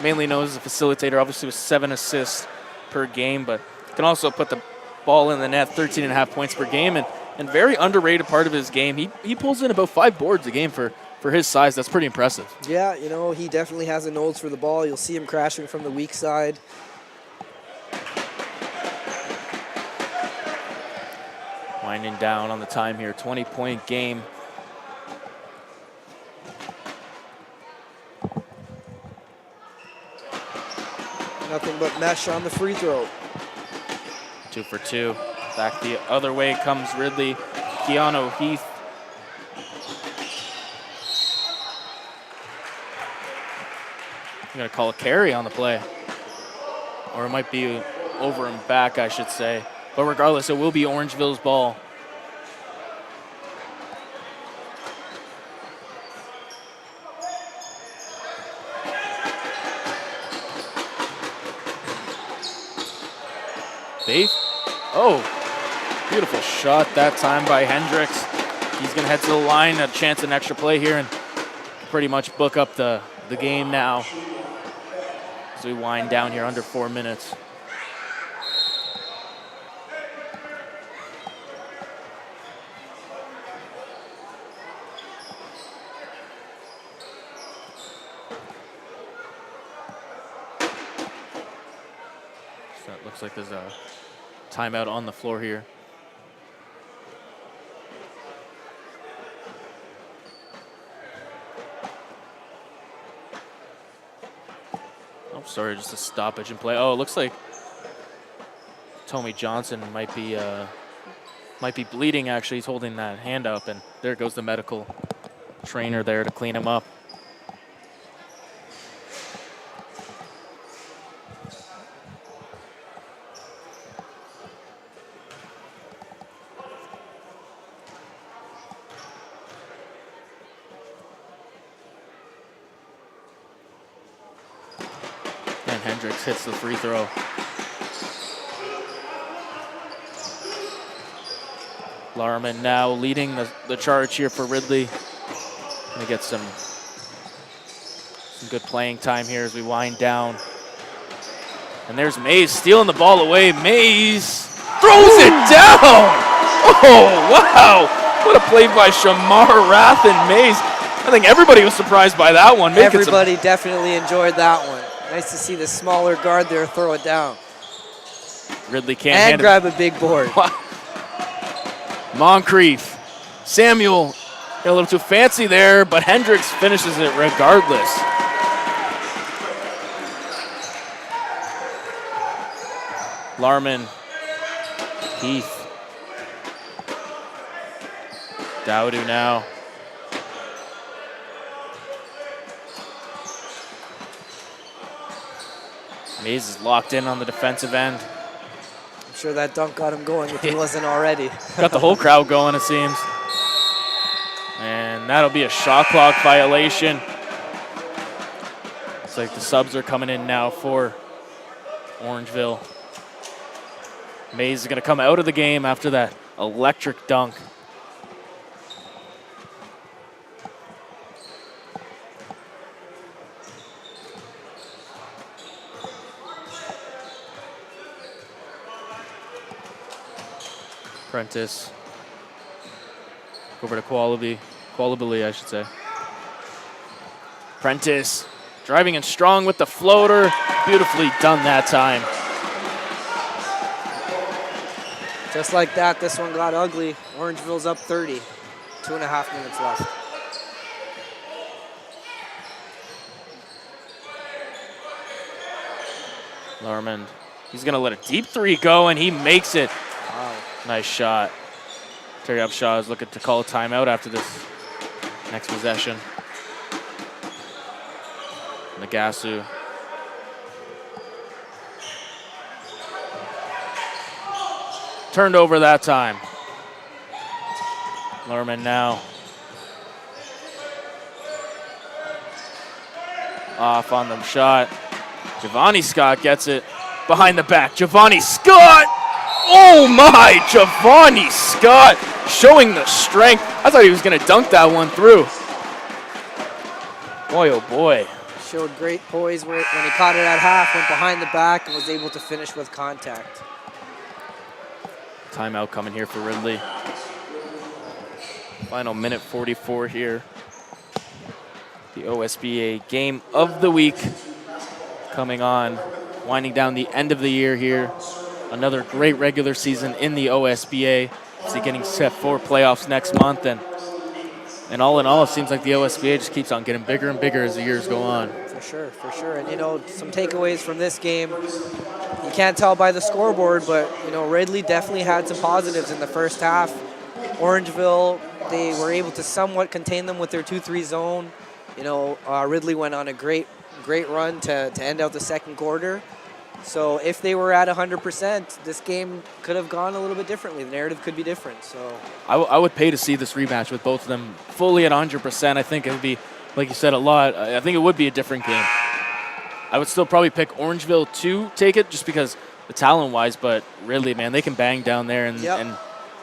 mainly known as a facilitator, obviously with 7 assists per game, but can also put the ball in the net, 13.5 points per game, and very underrated part of his game. He pulls in about 5 boards a game for his size. That's pretty impressive. Yeah, you know, he definitely has a nose for the ball. You'll see him crashing from the weak side. Winding down on the time here, 20-point game. Nothing but mesh on the free throw. 2 for 2. Back the other way comes Ridley. Keanu Heath. I'm going to call a carry on the play. Or it might be over and back, I should say. But regardless, it will be Orangeville's ball. Faith. Oh, beautiful shot that time by Hendricks. He's going to head to the line, a chance at an extra play here, and pretty much book up the game now as we wind down here under 4 minutes. So it looks like there's a timeout on the floor here. Oh, sorry, just a stoppage in play. Oh, it looks like Tommy Johnson might be bleeding. Actually, he's holding that hand up, and there goes the medical trainer there to clean him up. Hendricks hits the free throw. Larman now leading the charge here for Ridley. Gonna get some good playing time here as we wind down. And there's Mays stealing the ball away. Mays throws it down! Oh, wow! What a play by Shamar Rath and Mays. I think everybody was surprised by that one. Everybody definitely enjoyed that one. Nice to see the smaller guard there throw it down. Ridley can't and grab a big board. Moncrief. Samuel got a little too fancy there, but Hendricks finishes it regardless. Larman. Heath. Dowdu now. Mays is locked in on the defensive end. I'm sure that dunk got him going if he wasn't already. Got the whole crowd going, it seems. And that'll be a shot clock violation. Looks like the subs are coming in now for Orangeville. Mays is going to come out of the game after that electric dunk. Prentice. Over to Qualibly, I should say. Prentice driving and strong with the floater. Beautifully done that time. Just like that, this one got ugly. Orangeville's up 30. 2.5 minutes left. Lerman, he's going to let a deep three go, and he makes it. Wow. Nice shot. Terry Upshaw is looking to call a timeout after this next possession. Nagasu. Turned over that time. Lerman now. Off on the shot. Giovanni Scott gets it behind the back. Giovanni Scott! Oh my! Giovanni Scott showing the strength. I thought he was going to dunk that one through. Boy, oh boy. Showed great poise when he caught it at half, went behind the back, and was able to finish with contact. Timeout coming here for Ridley. Final minute 44 here. The OSBA game of the week coming on. Winding down the end of the year here. Another great regular season in the OSBA. So getting set for playoffs next month. And all in all, it seems like the OSBA just keeps on getting bigger and bigger as the years go on. For sure, for sure. And, you know, some takeaways from this game. You can't tell by the scoreboard, but, you know, Ridley definitely had some positives in the first half. Orangeville, they were able to somewhat contain them with their 2-3 zone. You know, Ridley went on a great run to end out the second quarter. So if they were at 100%, this game could have gone a little bit differently. The narrative could be different. So I would pay to see this rematch with both of them fully at 100%. I think it would be, like you said, a lot. I think it would be a different game. I would still probably pick Orangeville to take it just because the talent-wise, but Ridley, man, they can bang down there, and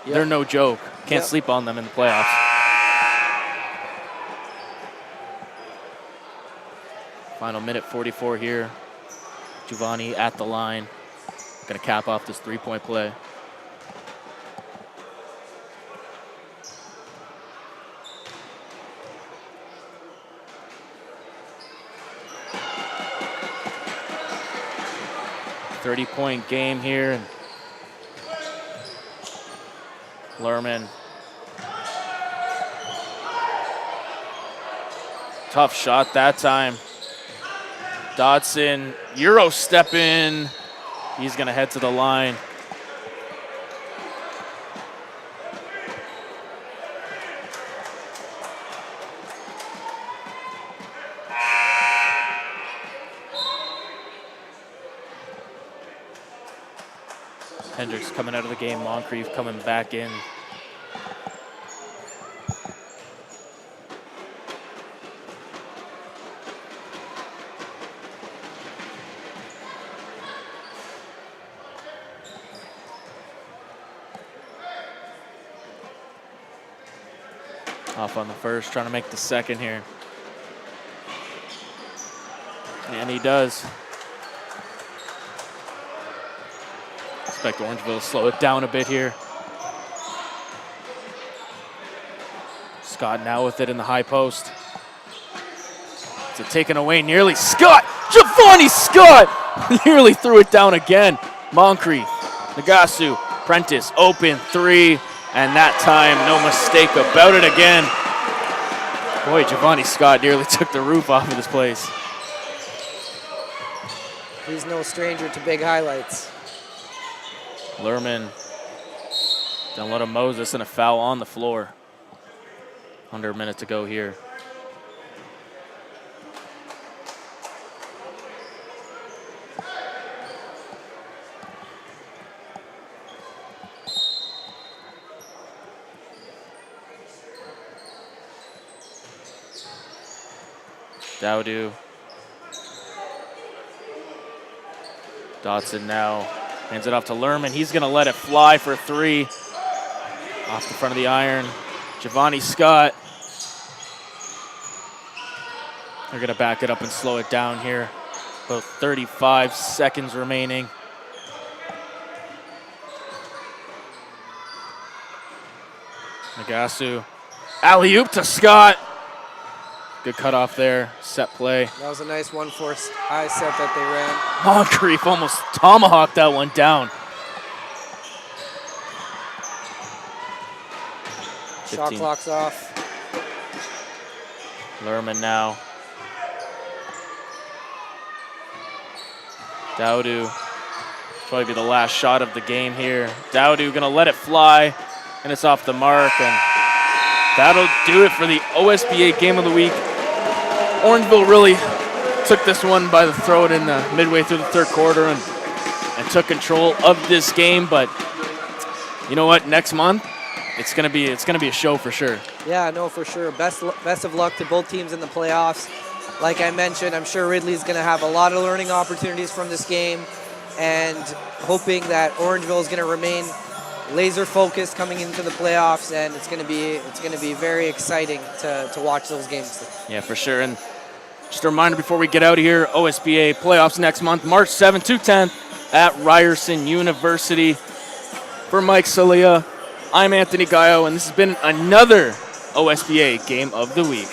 they're no joke. Can't sleep on them in the playoffs. Final minute 44 here. Giovanni at the line. Going to cap off this three-point play. .30-point game here. And Lerman. Tough shot that time. Dodson, Euro step in. He's going to head to the line. Hendricks coming out of the game. Moncrief coming back in. Off on the first, trying to make the second here. And he does. Expect Orangeville to slow it down a bit here. Scott now with it in the high post. It's a taken away nearly. Scott! Giovanni Scott! Nearly threw it down again. Moncrief, Nagasu, Prentice, open three. And that time, no mistake about it again. Boy, Giovanni Scott nearly took the roof off of this place. He's no stranger to big highlights. Lerman down low to Moses and a foul on the floor. Under a minute to go here. Dowdu. Dodson now hands it off to Lerman. He's going to let it fly for three. Off the front of the iron. Giovanni Scott. They're going to back it up and slow it down here. About 35 seconds remaining. Nagasu. Alley-oop to Scott. Good cutoff there, set play. That was a nice 1-4 high set that they ran. Moncrief almost tomahawked that one down. Shot 15. clock's off. Lerman now. Dowdu, probably be the last shot of the game here. Dowdu going to let it fly, and it's off the mark, and that'll do it for the OSBA Game of the Week. Orangeville really took this one by the throat in the midway through the third quarter and took control of this game. But you know what? Next month, it's gonna be a show for sure. Yeah, no, for sure. Best of luck to both teams in the playoffs. Like I mentioned, I'm sure Ridley's going to have a lot of learning opportunities from this game, and hoping that Orangeville is going to remain laser focused coming into the playoffs, and it's going to be very exciting to watch those games. Yeah, for sure. And just a reminder before we get out of here, OSBA playoffs next month, March 7th to 10th at Ryerson University. For Mike Salia, I'm Anthony Gallo, and this has been another OSBA Game of the Week.